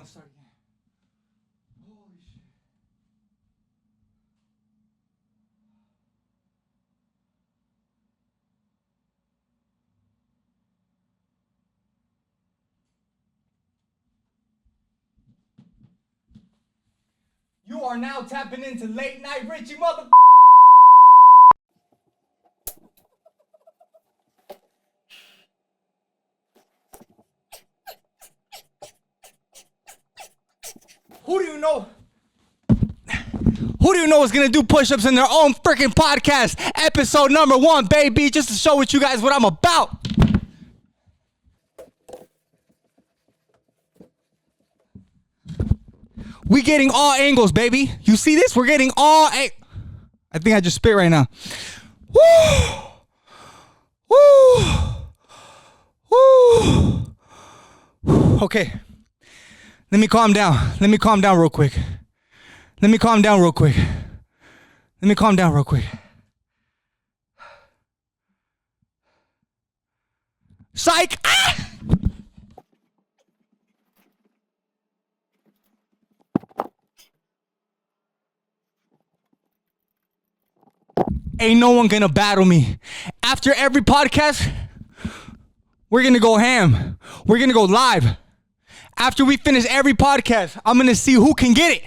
want to start again. Holy shit. You are now tapping into Late Night Richie, mother. Who do you know? Who do you know is gonna do push-ups in their own freaking podcast? Episode number 1, baby, just to show you guys what I'm about. We getting all angles, baby. You see this? We're getting all I think I just spit right now. Woo! Woo! Woo! Okay. Let me calm down. Let me calm down real quick. Psych! Ah! Ain't no one gonna battle me. After every podcast, we're gonna go ham. We're gonna go live. After we finish every podcast, I'm gonna see who can get it.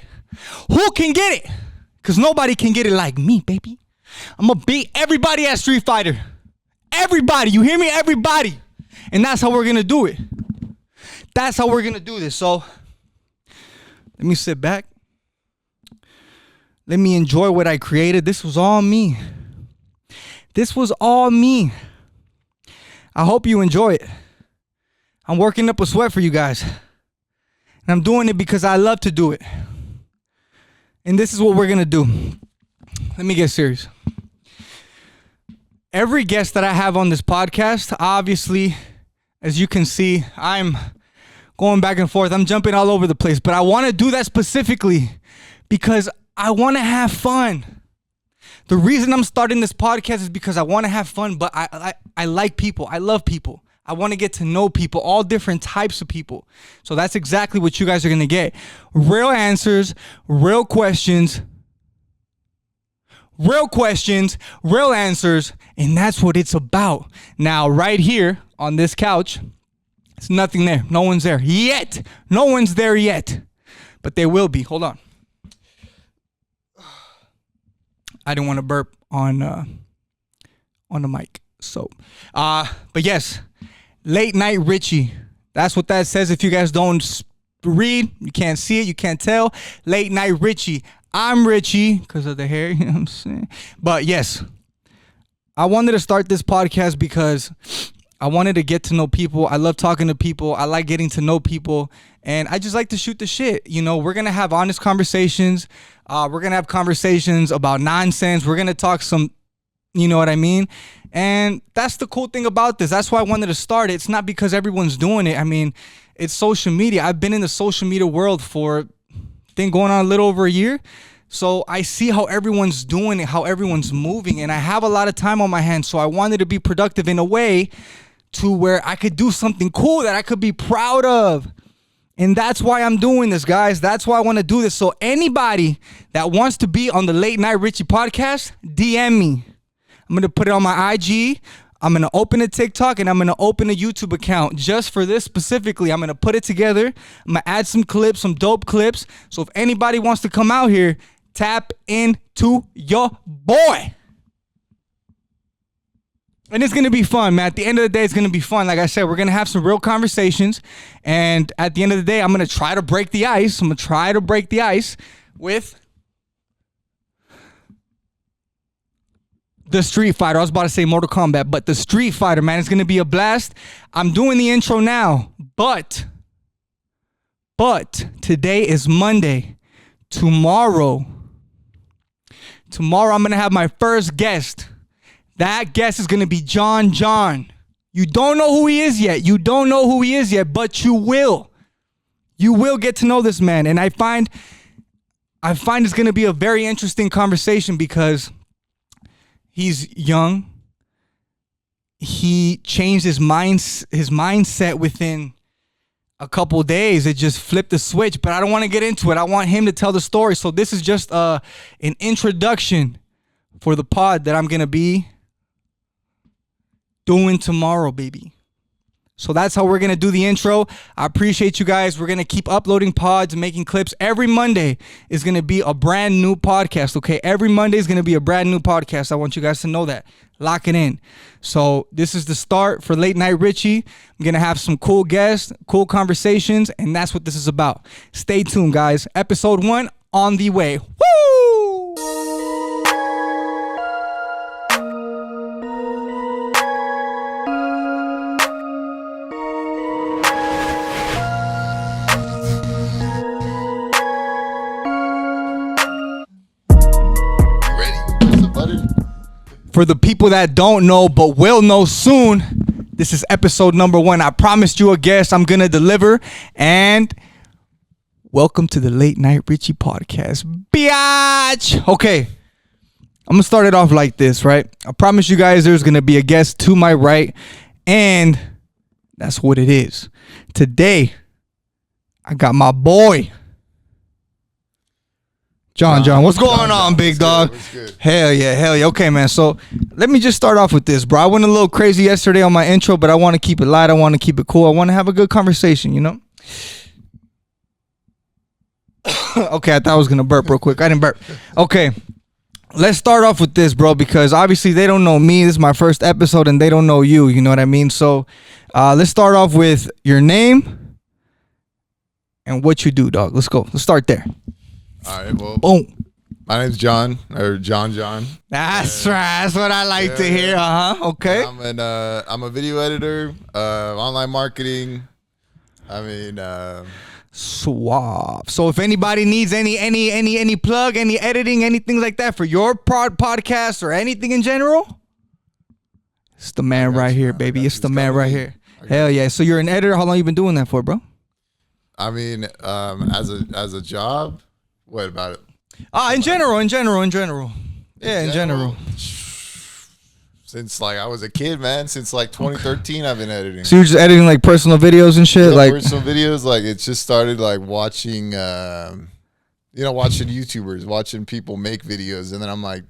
Who can get it? Because nobody can get it like me, baby. I'm gonna beat everybody at Street Fighter. Everybody, you hear me? Everybody. And that's how we're gonna do it. That's how we're gonna do this. So, let me sit back. Let me enjoy what I created. This was all me. I hope you enjoy it. I'm working up a sweat for you guys. And I'm doing it because I love to do it. And this is what we're going to do. Let me get serious. Every guest that I have on this podcast, obviously, as you can see, I'm going back and forth. I'm jumping all over the place. But I want to do that specifically because I want to have fun. The reason I'm starting this podcast is because I want to have fun, but I like people. I love people. I want to get to know people, all different types of people. So that's exactly what you guys are going to get. Real answers, real questions, real answers, and that's what it's about. Now, right here on this couch, it's nothing there. No one's there yet. No one's there yet, but they will be. Hold on. I didn't want to burp on the mic. So, but yes, Late Night Richie. That's what that says. If you guys don't read, you can't see it, you can't tell. Late Night Richie. I'm Richie because of the hair, you know what I'm saying? But yes, I wanted to start this podcast because I wanted to get to know people. I love talking to people. I like getting to know people. And I just like to shoot the shit. You know, we're going to have honest conversations. We're going to have conversations about nonsense. We're going to talk some, you know what I mean? And that's the cool thing about this. That's why I wanted to start it. It's not because everyone's doing it. I mean, it's social media. I've been in the social media world for, I think, going on a little over a year. So I see how everyone's doing it, how everyone's moving. And I have a lot of time on my hands. So I wanted to be productive in a way to where I could do something cool that I could be proud of. And that's why I'm doing this, guys. That's why I want to do this. So anybody that wants to be on the Late Night Richie podcast, DM me. I'm going to put it on my IG. I'm going to open a TikTok and I'm going to open a YouTube account just for this specifically. I'm going to put it together. I'm going to add some clips, some dope clips. So if anybody wants to come out here, tap into your boy. And it's going to be fun, man. At the end of the day, it's going to be fun. Like I said, we're going to have some real conversations. And at the end of the day, I'm going to try to break the ice. I'm going to try to break the ice with the Street Fighter. I was about to say Mortal Kombat, but the Street Fighter, man. It's going to be a blast. I'm doing the intro now, but today is Monday. Tomorrow, I'm going to have my first guest. That guest is going to be JonJon. You don't know who he is yet. But you will. You will get to know this man. And I find it's going to be a very interesting conversation because he's young. He changed his mindset within, a couple days, it just flipped the switch. But I don't want to get into it. I want him to tell the story. So this is just an introduction for the pod that I'm gonna be doing tomorrow, baby. So that's how we're going to do the intro. I appreciate you guys. We're going to keep uploading pods and making clips. Every Monday is going to be a brand new podcast, okay? Every Monday is going to be a brand new podcast. I want you guys to know that. Lock it in. So this is the start for Late Night Richie. I'm going to have some cool guests, cool conversations, and that's what this is about. Stay tuned, guys. Episode 1 on the way. Woo! For the people that don't know but will know soon, this is episode number 1. I promised you a guest I'm going to deliver. And welcome to the Late Night Richie podcast. Biatch! Okay, I'm going to start it off like this, right? I promised you guys there's going to be a guest to my right. And that's what it is. Today, I got my boy, JonJon. What's going on, big dog? Hell yeah. Okay, man. So let me just start off with this, bro. I went a little crazy yesterday on my intro, but I want to keep it light. I want to keep it cool. I want to have a good conversation, you know? Okay, I thought I was going to burp real quick. I didn't burp. Okay, let's start off with this, bro, because obviously they don't know me. This is my first episode, and they don't know you. You know what I mean? So let's start off with your name and what you do, dog. Let's go. Let's start there. All right, well, boom. My name's John, or JonJon. That's right. That's what I like to hear. Okay. I'm a video editor, online marketing. Suave. So if anybody needs any plug, any editing, anything like that for your podcast or anything in general, it's the man right here, baby. It's the man right here. Hell yeah. So you're an editor. How long you been doing that for, bro? I mean, as a job. What about it? In general. Yeah, in general. Since like I was a kid, man. Since like 2013, I've been editing. So you're just editing like personal videos and shit, like personal videos. Like it just started like watching, watching YouTubers, watching people make videos, and then I'm like,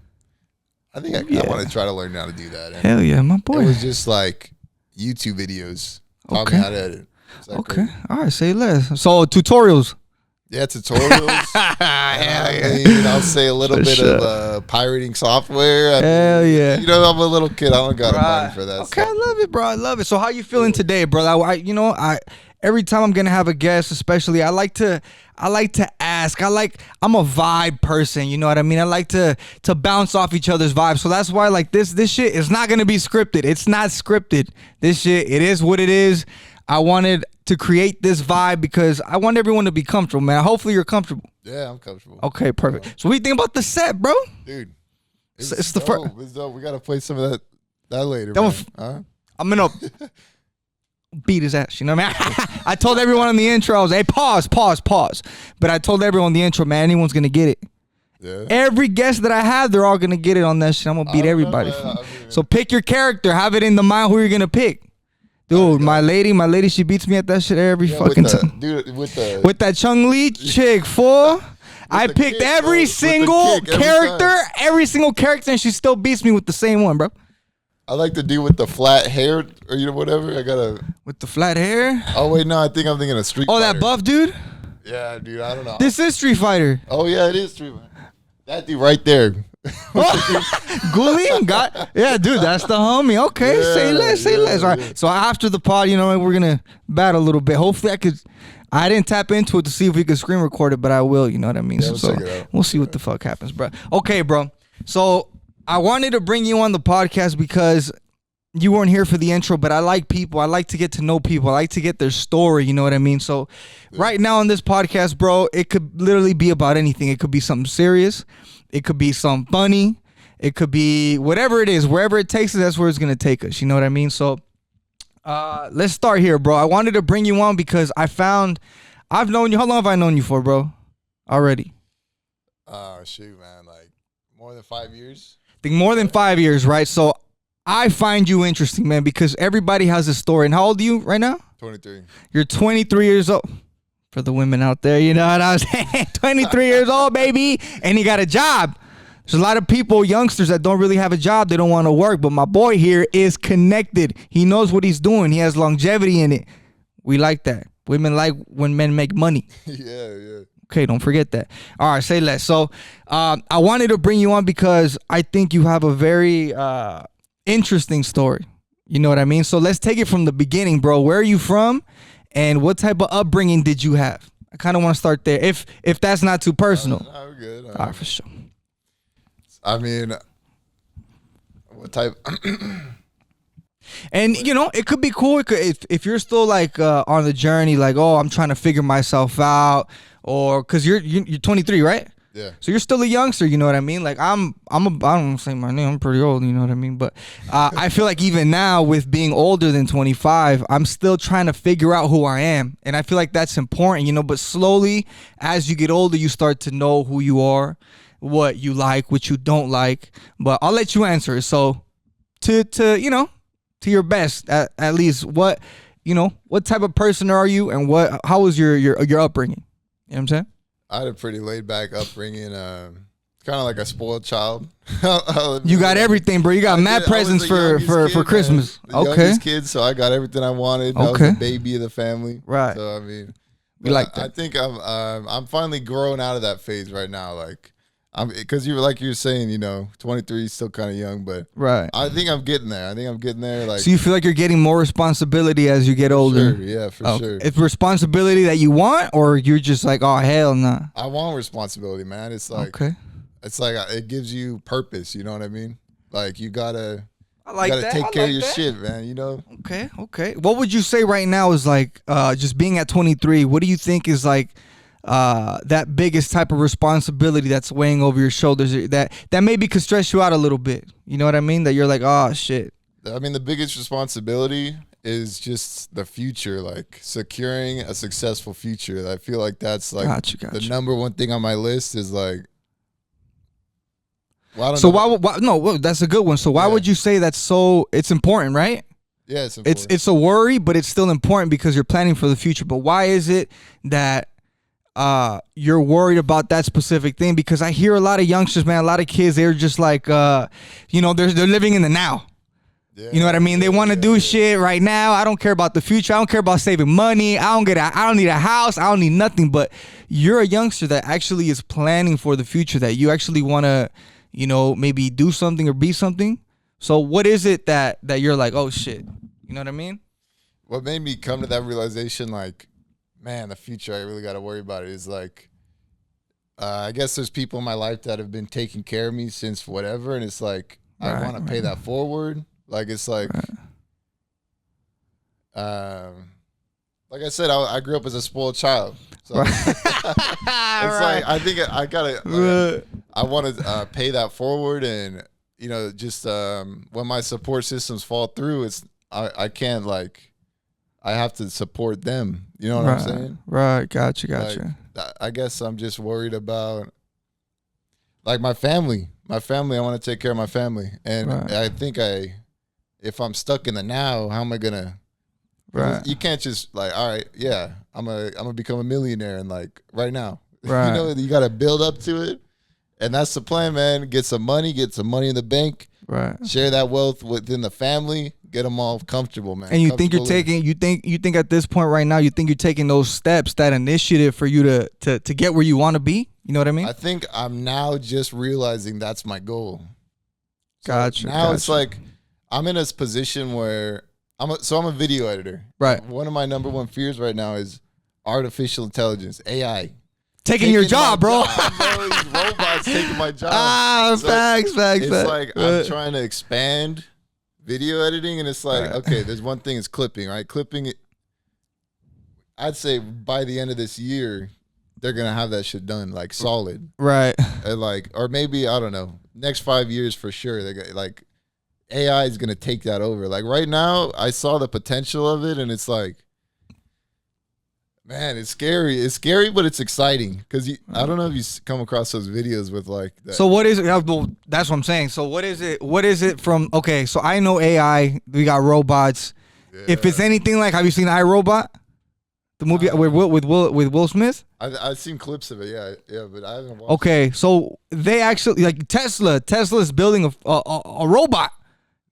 I think I want to try to learn how to do that. And hell yeah, my boy. It was just like YouTube videos taught me how to edit. Okay, all right, say less. So tutorials. Yeah, tutorials. I'll say a little bit of pirating software. Hell yeah. You know, I'm a little kid. I don't got money for that. Okay, I love it, bro. I love it. So how you feeling today, bro? I every time I'm gonna have a guest, especially, I like to ask. I'm a vibe person, you know what I mean? I like to bounce off each other's vibes. So that's why like this shit is not gonna be scripted. It's not scripted. This shit, it is what it is. I wanted to create this vibe because I want everyone to be comfortable, man. Hopefully you're comfortable. Yeah, I'm comfortable. Okay, perfect. So what do you think about the set, bro? Dude, it's the first. It's dope. We gotta play some of that later. Man. I'm gonna beat his ass. You know what I mean? I told everyone on the intro, I was, hey, pause. But I told everyone on the intro, man, anyone's gonna get it. Yeah. Every guest that I have, they're all gonna get it on that shit. I'm gonna beat everybody. So pick your character. Have it in the mind who you're gonna pick. Dude, my lady, she beats me at that shit every fucking time. Dude, with that Chung Lee chick, fool. I picked every single character, and she still beats me with the same one, bro. I like to do with the flat hair, or whatever. With the flat hair. Oh wait, no, I'm thinking of Street Fighter. Oh, that buff dude. Yeah, dude, I don't know. This is Street Fighter. Oh yeah, it is Street Fighter. That dude right there. Guli? Yeah, dude, that's the homie. Okay, yeah, say less. All right. So after the pod, we're gonna battle a little bit. Hopefully I didn't tap into it to see if we could screen record it, but I will, you know what I mean? Yeah, so we'll see what the fuck happens, bro. Okay, bro. So I wanted to bring you on the podcast because you weren't here for the intro, but I like people. I like to get to know people. I like to get their story, you know what I mean? So right now on this podcast, bro, it could literally be about anything. It could be something serious. It could be something funny. It could be whatever it is. Wherever it takes us, that's where it's going to take us. You know what I mean? So let's start here, bro. I wanted to bring you on because I've known you. How long have I known you for, bro? Already? Shoot, man. Like more than 5 years? I think more than 5 years, right? So I find you interesting, man, because everybody has a story. And how old are you right now? 23. You're 23 years old. For the women out there, you know what I'm saying? 23 years old, baby, and he got a job. There's a lot of people, youngsters, that don't really have a job. They don't want to work, but my boy here is connected. He knows what he's doing. He has longevity in it. We like that. Women like when men make money. Yeah. Okay, don't forget that. All right, say less. So I wanted to bring you on because I think you have a very interesting story. You know what I mean? So let's take it from the beginning, bro. Where are you from? And what type of upbringing did you have? I kind of want to start there, if that's not too personal. No, we're good. All right, for sure. I mean, what type? And you know, it could be cool. It could, if you're still like on the journey, like, oh, I'm trying to figure myself out, or because you're 23, right? Yeah. So you're still a youngster, you know what I mean? Like I don't say my name, I'm pretty old, you know what I mean? But I feel like even now with being older than 25, I'm still trying to figure out who I am. And I feel like that's important, you know, but slowly as you get older, you start to know who you are, what you like, what you don't like. But I'll let you answer it. So to you know, to your best, at least what type of person are you, and how was your upbringing? You know what I'm saying? I had a pretty laid back upbringing, kind of like a spoiled child. You got everything, bro. You got mad presents for Christmas. Man. The youngest kid, so I got everything I wanted. I was the baby of the family. Right. So I mean, we like that. I think I'm finally growing out of that phase right now. Like because you're saying, you know, 23 is still kind of young, but right. I think I'm getting there. Like, so you feel like you're getting more responsibility as you get older? Sure, yeah, for sure. It's responsibility that you want, or you're just like, oh hell no. Nah. I want responsibility, man. It's like it's like it gives you purpose. You know what I mean? Like you gotta take care of your shit, man. You know? Okay. What would you say right now is like just being at 23? What do you think is like that biggest type of responsibility that's weighing over your shoulders that maybe could stress you out a little bit? You know what I mean? That you're like, oh shit. I mean, the biggest responsibility is just the future, like securing a successful future. I feel like that's like gotcha. The number one thing on my list is like. Well, I don't so know. why that's a good one. So why would you say that's so? It's important, right? Yeah, it's important. It's a worry, but it's still important because you're planning for the future. But why is it that you're worried about that specific thing? Because I hear a lot of youngsters, man, a lot of kids, they're just like, you know, they're living in the now. Yeah, you know what I mean? They want to do shit right now. I don't care about the future. I don't care about saving money. I don't need a house. I don't need nothing. But you're a youngster that actually is planning for the future, that you actually want to, you know, maybe do something or be something. So what is it that you're like, oh shit, you know what I mean? What made me come to that realization, like, man, the future, I really got to worry about it, is like, I guess there's people in my life that have been taking care of me since whatever. And it's like, I want to pay that forward. Like, it's like, like I said, I grew up as a spoiled child. So it's like, I think I gotta, I want to pay that forward. And, you know, just when my support systems fall through, I can't, like, I have to support them. You know what I'm saying? Right. Gotcha. Like, I guess I'm just worried about, like, my family. I want to take care of my family. And I think if I'm stuck in the now, how am I gonna? Right. You can't just like, all right, yeah, I'm gonna become a millionaire and like right now. Right. You know, you got to build up to it, and that's the plan, man. Get some money in the bank. Right. Share that wealth within the family. Get them all comfortable, man. And you think you're taking? You think at this point right now, you think you're taking those steps, that initiative for you to get where you want to be? You know what I mean? I think I'm now just realizing that's my goal. So gotcha. Now it's like I'm in a position where I'm a video editor. Right. One of my number one fears right now is artificial intelligence, AI. Taking your job, bro. These robots taking my job. Facts. It's like I'm trying to expand video editing, and it's like, okay, there's one thing is clipping, right? Clipping it. I'd say by the end of this year, they're gonna have that shit done, like solid. Right. And like, or maybe, I don't know, next 5 years for sure. They're like, AI is gonna take that over. Like right now, I saw the potential of it, and it's like, man, it's scary. It's scary, but it's exciting because I don't know if you come across those videos with like that. So what is it? Well, that's what I'm saying. So what is it? What is it from? Okay, so I know AI. We got robots. If it's anything like, have you seen iRobot? The movie with Will Smith? I've seen clips of it, yeah, but I haven't watched Okay, so they actually, like Tesla's building a robot.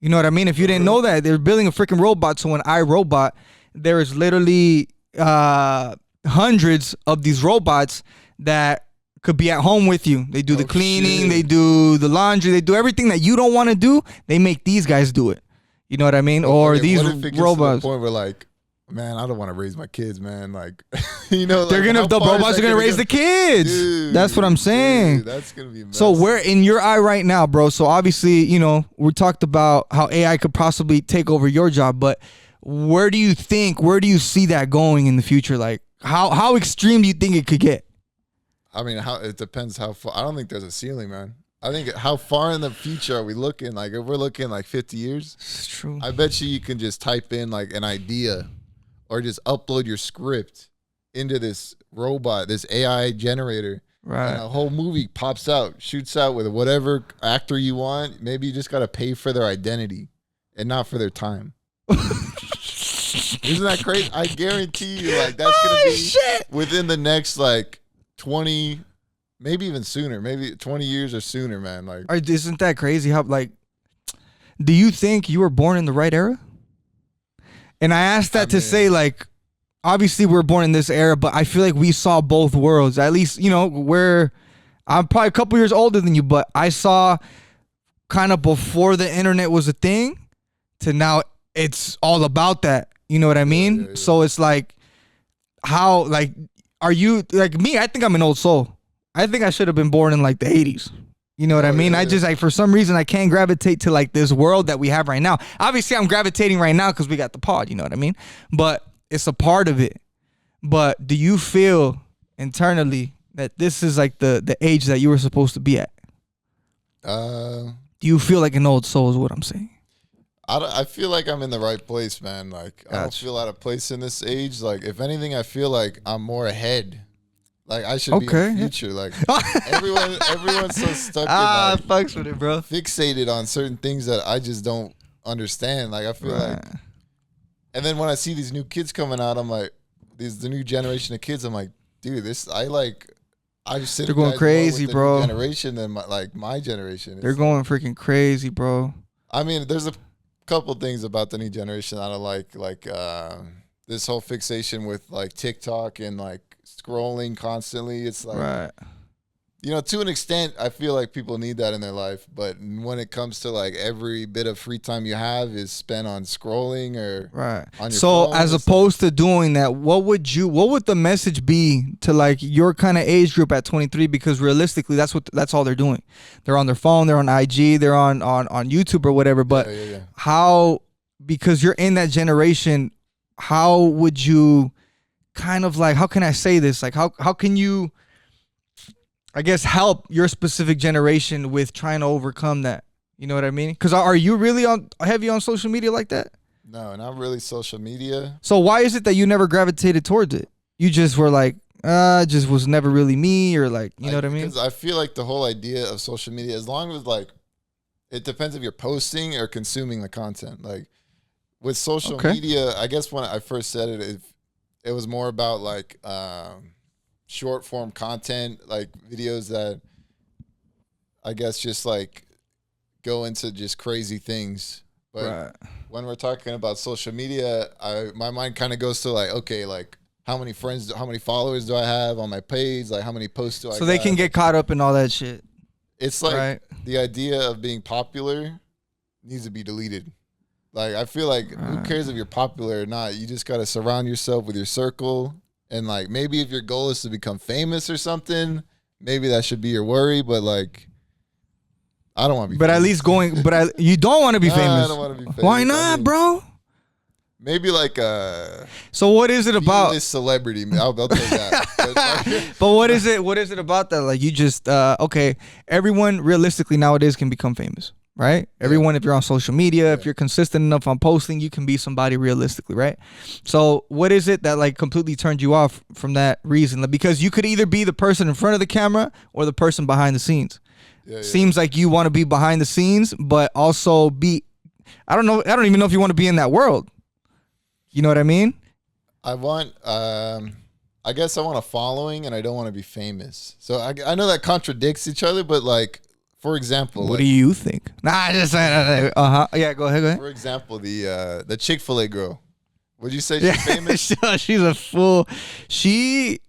You know what I mean? If you didn't know that, they're building a freaking robot. So in iRobot, there is literally hundreds of these robots that could be at home with you. They do the cleaning, they do the laundry, they do everything that you don't want to do. They make these guys do it. You know what I mean? Or these what if it gets robots. to the point where like, man, I don't want to raise my kids, man. Like, you know, they're like, the robots are gonna raise the kids. Dude, that's what I'm saying. Dude, that's gonna be messy. So we're in your eye right now, bro. So obviously, you know, we talked about how AI could possibly take over your job, but where do you see that going in the future? Like, how extreme do you think it could get? I mean, it depends how far. I don't think there's a ceiling, man. I think how far in the future are we looking? Like, if we're looking like 50 years, it's true. I bet you can just type in like an idea or just upload your script into this robot, this AI generator. Right. And a whole movie pops out, shoots out with whatever actor you want. Maybe you just got to pay for their identity and not for their time. Isn't that crazy? I guarantee you, like, that's going to be within the next, like, 20, maybe even sooner, maybe 20 years or sooner, man. Like, isn't that crazy? How, like, do you think you were born in the right era? And I asked that to say, like, obviously we're born in this era, but I feel like we saw both worlds. At least, you know, I'm probably a couple years older than you, but I saw kind of before the internet was a thing to now it's all about that. You know what I mean? Yeah. So it's like, how, like, are you, like me, I think I'm an old soul. I think I should have been born in like the 80s. You know what I mean? Yeah. I just, like, for some reason, I can't gravitate to like this world that we have right now. Obviously, I'm gravitating right now because we got the pod, you know what I mean? But it's a part of it. But do you feel internally that this is like the age that you were supposed to be at? Do you feel like an old soul is what I'm saying? I feel like I'm in the right place, man. Like, I don't feel out of place in this age. Like, if anything, I feel like I'm more ahead. Like, I should be in the future. Like, everyone's so stuck in, like, fucks with it, bro. Fixated on certain things that I just don't understand. Like, I feel like, and then when I see these new kids coming out, I'm like, the new generation of kids, I'm like, dude, they're going crazy, bro. Generation than my generation. They're going freaking crazy, bro. I mean, there's a couple things about the new generation I don't like this whole fixation with like TikTok and like scrolling constantly. It's like, you know, to an extent, I feel like people need that in their life. But when it comes to like every bit of free time you have is spent on scrolling or on your phone, as opposed to doing that, what would the message be to like your kind of age group at 23? Because realistically, that's all they're doing. They're on their phone, they're on IG, they're on YouTube or whatever. But how, because you're in that generation, how would you kind of like, how can I say this? Like, how can you, I guess, help your specific generation with trying to overcome that? You know what I mean? Because are you really heavy on social media like that? No, not really social media. So why is it that you never gravitated towards it? You just were like, just was never really me, or like, you know what I mean? Because I feel like the whole idea of social media, as long as like, it depends if you're posting or consuming the content. Like with social media, I guess when I first said it was more about like, short form content, like videos that I guess just like go into just crazy things. But when we're talking about social media, my mind kind of goes to like, okay, like how many followers do I have on my page? Like how many posts do I So they can get caught up in all that shit. It's like the idea of being popular needs to be deleted. Like I feel like who cares if you're popular or not? You just got to surround yourself with your circle. And like maybe if your goal is to become famous or something, maybe that should be your worry. But like, I don't want to be. But famous. At least you don't want to be famous. I don't want to be famous. Why not, bro? Maybe like So what is it about this celebrity? I'll take that. But what is it? What is it about that? Like you just everyone realistically nowadays can become famous. Right? Everyone, if you're on social media, if you're consistent enough on posting, you can be somebody realistically, right? So what is it that like completely turned you off from that reason? Because you could either be the person in front of the camera or the person behind the scenes. Seems like you want to be behind the scenes, but also I don't even know if you want to be in that world. You know what I mean? I want, I guess I want a following, and I don't want to be famous. So I know that contradicts each other, but like, for example, What do you think? Nah, just yeah. Go ahead. For example, the Chick-fil-A girl. Would you say she's Yeah, famous? she's a fool. She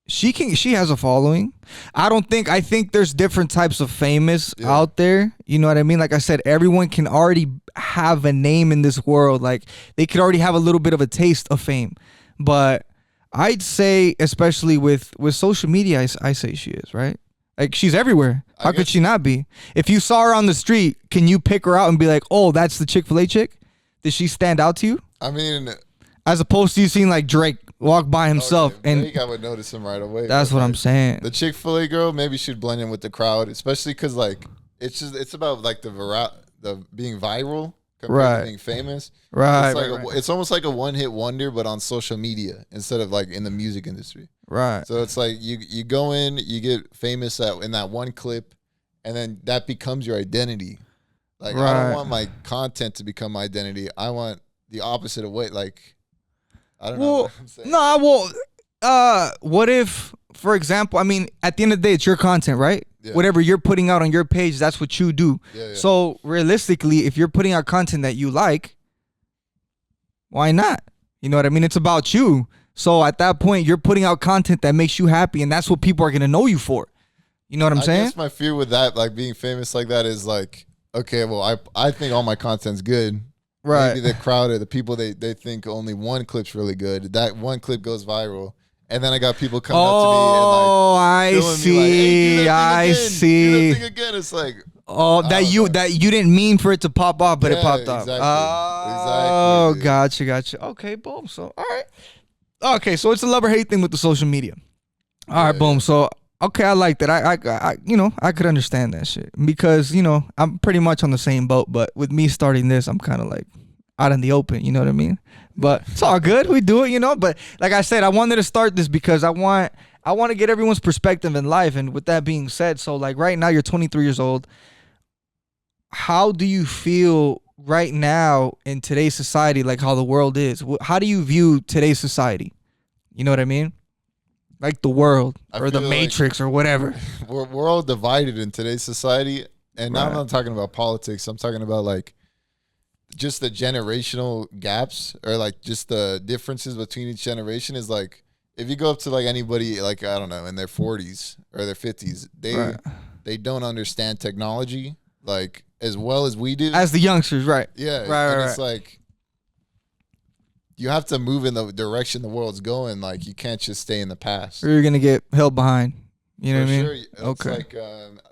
has a following. I think there's different types of famous out there. You know what I mean? Like I said, everyone can already have a name in this world. Like they could already have a little bit of a taste of fame. But I'd say, especially with social media, I say she is, right? Like she's everywhere. How could she not be? If you saw her on the street, can you pick her out and be like, oh, that's the Chick-fil-A chick? Did she stand out to you? I mean, as opposed to you seeing like Drake walk by himself, and Drake, I would notice him right away. That's what I'm saying. The Chick-fil-A girl, maybe she'd blend in with the crowd, especially because like it's about like the being viral compared to being famous. Right. It's almost like a one-hit wonder, but on social media instead of like in the music industry. Right. So it's like you go in, you get famous in that one clip, and then that becomes your identity. Like I don't want my content to become my identity. I want the opposite of like I don't know what I'm saying. What if, for example, I mean, at the end of the day, it's your content, right? Yeah. Whatever you're putting out on your page, that's what you do. Yeah. So realistically, if you're putting out content that you like, why not? You know what I mean? It's about you. So at that point, you're putting out content that makes you happy, and that's what people are going to know you for. You know what I'm saying? I guess my fear with that, like being famous like that, is like, okay, well, I think all my content's good. Right. Maybe the crowd or the people, they think only one clip's really good. That one clip goes viral. And then I got people coming up to me and like, I see. Me, like, hey, I see. Do that thing again. It's like, that you didn't mean for it to pop off, but it popped off. Exactly. Oh, gotcha. Okay, boom. So, all right. Okay, so it's a love or hate thing with the social media. All right, boom. So, okay, I like that. I could understand that shit because, I'm pretty much on the same boat, but with me starting this, I'm kind of like out in the open, you know what I mean? But it's all good. We do it, but like I said, I wanted to start this because I want to get everyone's perspective in life. And with that being said, so like right now you're 23 years old. How do you feel right now in today's society, like how the world is? How do you view today's society? You know what I mean? Like the world or the Matrix or whatever. We're all divided in today's society. And now I'm not talking about politics. I'm talking about like just the generational gaps or like just the differences between each generation is like, if you go up to like anybody, like, I don't know, in their 40s or their 50s, they don't understand technology like as well as we do. As the youngsters, right. Yeah. Right. It's like, you have to move in the direction the world's going. Like, you can't just stay in the past. Or you're going to get held behind. You know what I mean? Sure. It's like,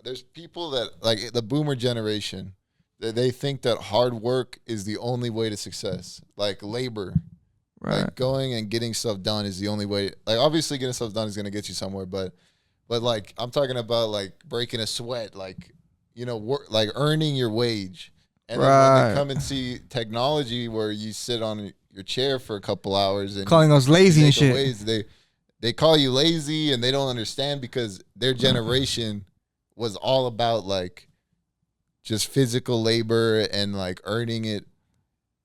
there's people that, like the boomer generation, they think that hard work is the only way to success. Like labor. Right. Like going and getting stuff done is the only way. Like, obviously getting stuff done is going to get you somewhere. But like, I'm talking about like breaking a sweat, like, like earning your wage. And then when they come and see technology where you sit on your chair for a couple hours and calling us lazy and shit. They call you lazy and they don't understand because their generation was all about like just physical labor and like earning it.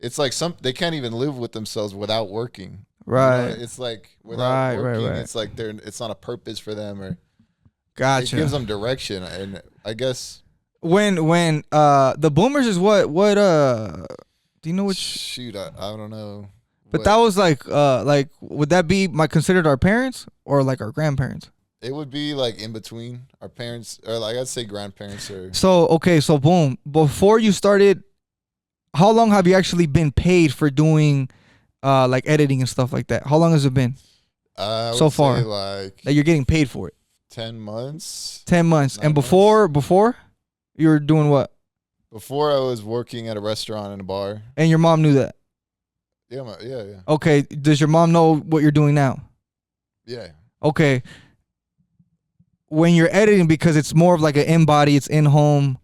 It's like they can't even live with themselves without working. Right. It's like without working, it's like it's not a purpose for them or it gives them direction. And I guess when the boomers is what do you know what? Shoot, I don't know. But that was like would that be considered our parents or like our grandparents? It would be like in between our parents or like I'd say grandparents or. So boom. Before you started, how long have you actually been paid for doing like editing and stuff like that? How long has it been? So far, like that you're getting paid for it. 10 months. 10 months. And before you were doing what? Before I was working at a restaurant and a bar. And your mom knew that? Yeah. Okay. Does your mom know what you're doing now? Yeah. Okay. When you're editing, because it's more of like an in-body, it's in-home,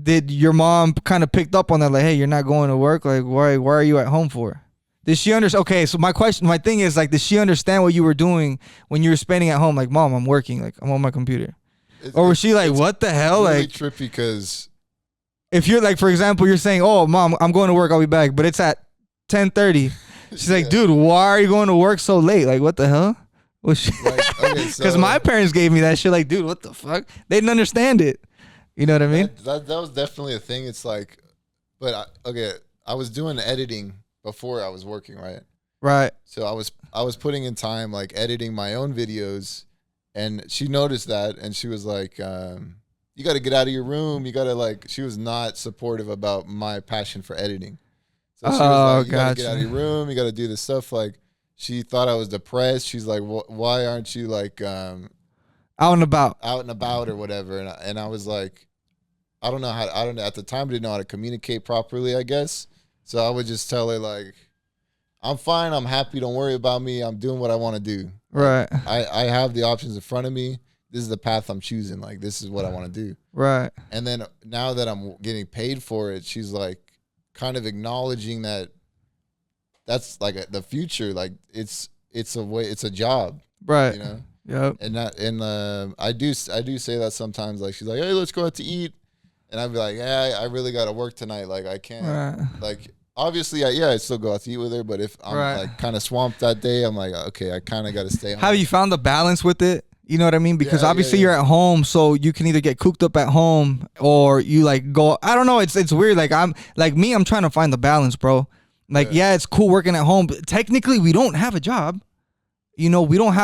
did your mom kind of picked up on that? Like, hey, you're not going to work? Like, why are you at home for? Did she understand? Okay, so my thing is like, did she understand what you were doing when you were spending at home? Like, Mom, I'm working. Like, I'm on my computer. Or was she like, what the hell? Really like trippy because if you're like, for example, you're saying, oh, Mom, I'm going to work. I'll be back. But it's at 10:30. She's like, Yeah. dude, why are you going to work so late? Like, what the hell? Because my parents gave me that shit. Like, dude, what the fuck? They didn't understand it. You know what I mean? That was definitely a thing. It's like, but I was doing editing before I was working, right? Right. So I was putting in time like editing my own videos, and she noticed that, and she was like, "You got to get out of your room. You got to like." She was not supportive about my passion for editing. So she was like, "You got to get out of your room. You got to do this stuff." Like, she thought I was depressed. She's like, "Why aren't you like out and about or whatever?" And I was like, I don't know at the time I didn't know how to communicate properly, I guess. So I would just tell her like, I'm fine, I'm happy, don't worry about me, I'm doing what I want to do. Right. I have the options in front of me. This is the path I'm choosing. Like, this is what I want to do. Right. And then now that I'm getting paid for it, she's like kind of acknowledging that that's like the future. Like it's a job. Right. You know? Yep. And I do say that sometimes. Like, she's like, hey, let's go out to eat. And I'd be like, yeah, I really got to work tonight. Like, I can't, like, obviously, I still go out to eat with her. But if I'm like kind of swamped that day, I'm like, okay, I kind of got to stay home. Have you found the balance with it? You know what I mean? Because obviously you're at home, so you can either get cooped up at home or you like go, I don't know. It's weird. Like I'm trying to find the balance, bro. Like, yeah, it's cool working at home, but technically we don't have a job. You know, we don't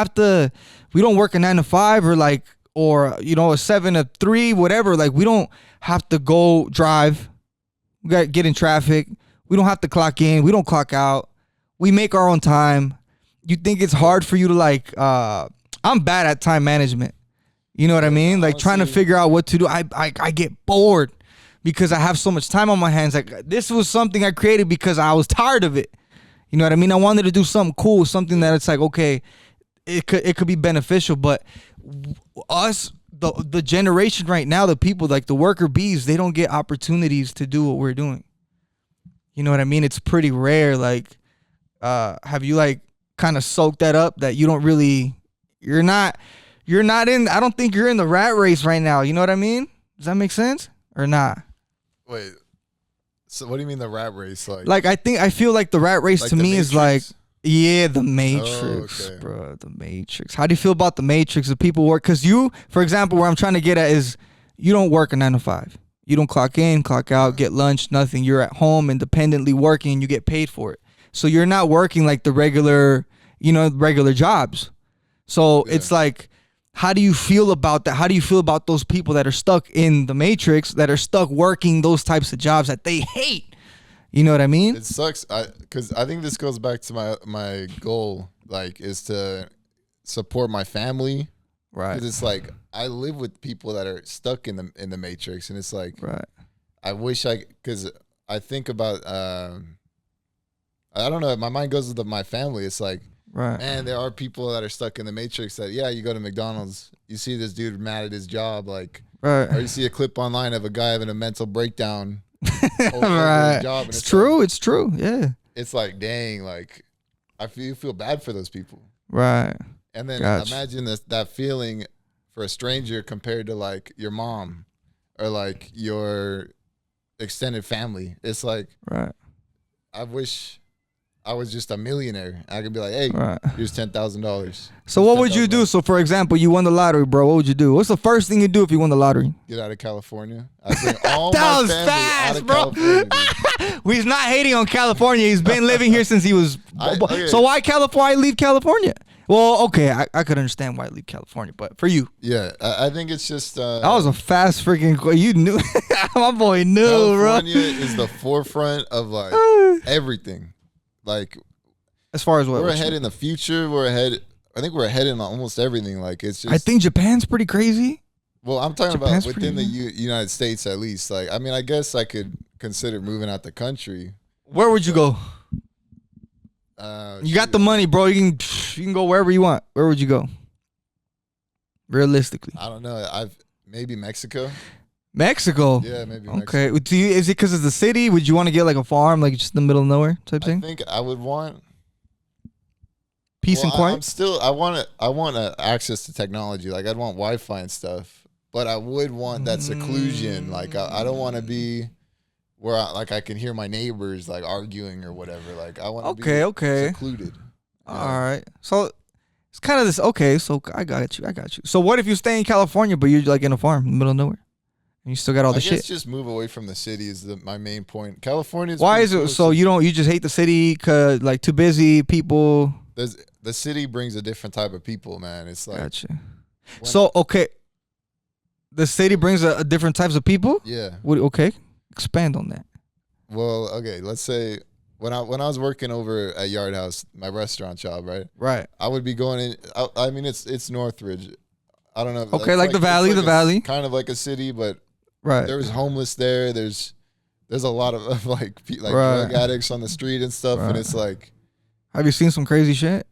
work a 9 to 5 or you know, a 7 to 3, whatever. Like, we don't have to go drive. We got to get in traffic. We don't have to clock in. We don't clock out. We make our own time. You think it's hard for you to like, I'm bad at time management. You know what I mean? Like, trying to figure out what to do. I get bored because I have so much time on my hands. Like, this was something I created because I was tired of it. You know what I mean? I wanted to do something cool, something that it's like, okay, it could be beneficial. But us, the generation right now, the people like the worker bees, they don't get opportunities to do what we're doing. You know what I mean? It's pretty rare. Like, have you like kind of soaked that up that you don't really, you're not in, I don't think you're in the rat race right now. You know what I mean? Does that make sense or not? Wait. So what do you mean the rat race? Like I feel like the rat race like to me Matrix? Is like, yeah, the Matrix, bro, the Matrix. How do you feel about the Matrix? The people work, because you, for example, where I'm trying to get at is you don't work a 9 to 5. You don't clock in, clock out, get lunch, nothing. You're at home independently working and you get paid for it. So you're not working like the regular jobs. So it's like, how do you feel about that? How do you feel about those people that are stuck in the Matrix, that are stuck working those types of jobs that they hate? You know what I mean? It sucks. Because I think this goes back to my goal, like, is to support my family. Right. Because it's like, I live with people that are stuck in the Matrix, and it's like, I wish because I think about, I don't know, my mind goes to my family. It's like, man, there are people that are stuck in the Matrix that, you go to McDonald's, you see this dude mad at his job, like, or you see a clip online of a guy having a mental breakdown over his job. And it's true. Like, it's true. Yeah. It's like, dang, like, I feel bad for those people. Right. And then imagine that feeling for a stranger compared to like your mom or like your extended family. It's like, I wish I was just a millionaire. I could be like, hey, here's $10,000. So what would you do? So for example, you won the lottery, bro. What would you do? What's the first thing you do if you won the lottery? Get out of California. I bring all my family out of California. He's not hating on California. He's been living here since he was. So why California? Leave California? Well, okay, I could understand why I leave California, but for you, I think it's just that was a fast freaking. You knew, my boy knew, California is the forefront of like everything. Like, as far as what we're ahead in the future, we're ahead. I think we're ahead in almost everything. Like, it's just. I think Japan's pretty crazy. Well, I'm talking about within the United States, at least. Like, I mean, I guess I could consider moving out the country. Where would you go? You got the money, bro. You can go wherever you want. Where would you go? Realistically, I don't know. Maybe Mexico. Mexico. Yeah, maybe. Okay. Mexico. Is it because it's the city? Would you want to get like a farm, like just in the middle of nowhere type thing? I think I would want peace and quiet. I want access to technology. Like, I'd want Wi-Fi and stuff, but I would want that seclusion. Like, I don't want to be where I can hear my neighbors like arguing or whatever. Like I want to be secluded. All right. So it's kind of this. Okay, so I got you. So what if you stay in California, but you're like in a farm in the middle of nowhere, and you still got all the I guess shit? just move away from the city is my main point. California. Why is it so you just hate the city because like too busy people? The city brings a different type of people, man. It's like gotcha. So okay, the city brings a different types of people. Yeah. Okay, expand on that. Well, okay. Let's say when I was working over at Yard House, my restaurant job, right? Right. I would be going in. I mean, it's Northridge. I don't know. Okay, like the valley, the valley. Kind of like a city, but right. There was homeless there. There's a lot of like right. drug addicts on the street and stuff, right. and it's like. Have you seen some crazy shit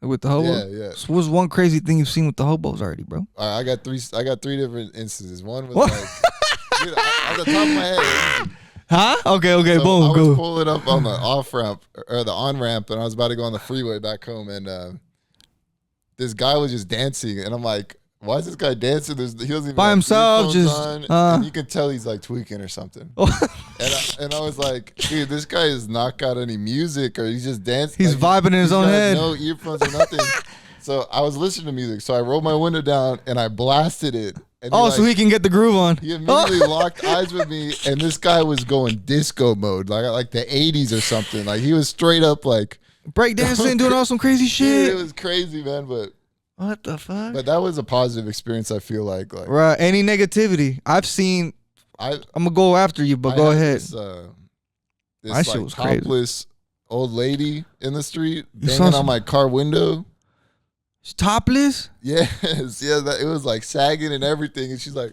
with the hobos? Yeah. So what's one crazy thing you've seen with the hobos already, bro? I got three different instances. One was like, dude, at the top of my head. Huh? Okay, so boom, I was go. pulling up on the off ramp or the on ramp, and I was about to go on the freeway back home, and this guy was just dancing, and I'm like, "Why is this guy dancing? He doesn't even by have himself, just on, and you can tell he's like tweaking or something." and I was like, "Dude, this guy has not got any music, or he's just dancing. He's vibing in his own head, no earphones or nothing." So I was listening to music, so I rolled my window down and I blasted it. And so he can get the groove on. He immediately locked eyes with me, and this guy was going disco mode, like the 80s or something. Like he was straight up like breakdancing, doing all some crazy shit. Dude, it was crazy, man. But what the fuck? But that was a positive experience. I feel like right. Any negativity I've seen, I'm gonna go after you, but go ahead. This shit was topless old lady in the street banging on my car window. Topless? Yes, it was like sagging and everything, and she's like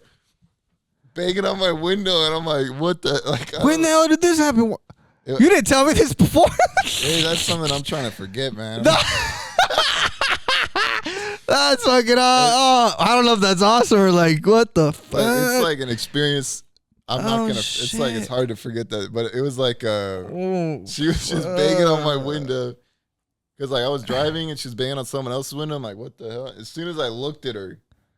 banging on my window, and I'm like, "What the like?" When the hell did this happen? You didn't tell me this before. Hey, that's something I'm trying to forget, man. That's fucking I don't know if that's awesome or like what the fuck. It's like an experience. I'm not gonna. Shit. It's like it's hard to forget that, but it was like she was just banging on my window. Because like I was driving and she was banging on someone else's window. I'm like, what the hell? As soon as I looked at her,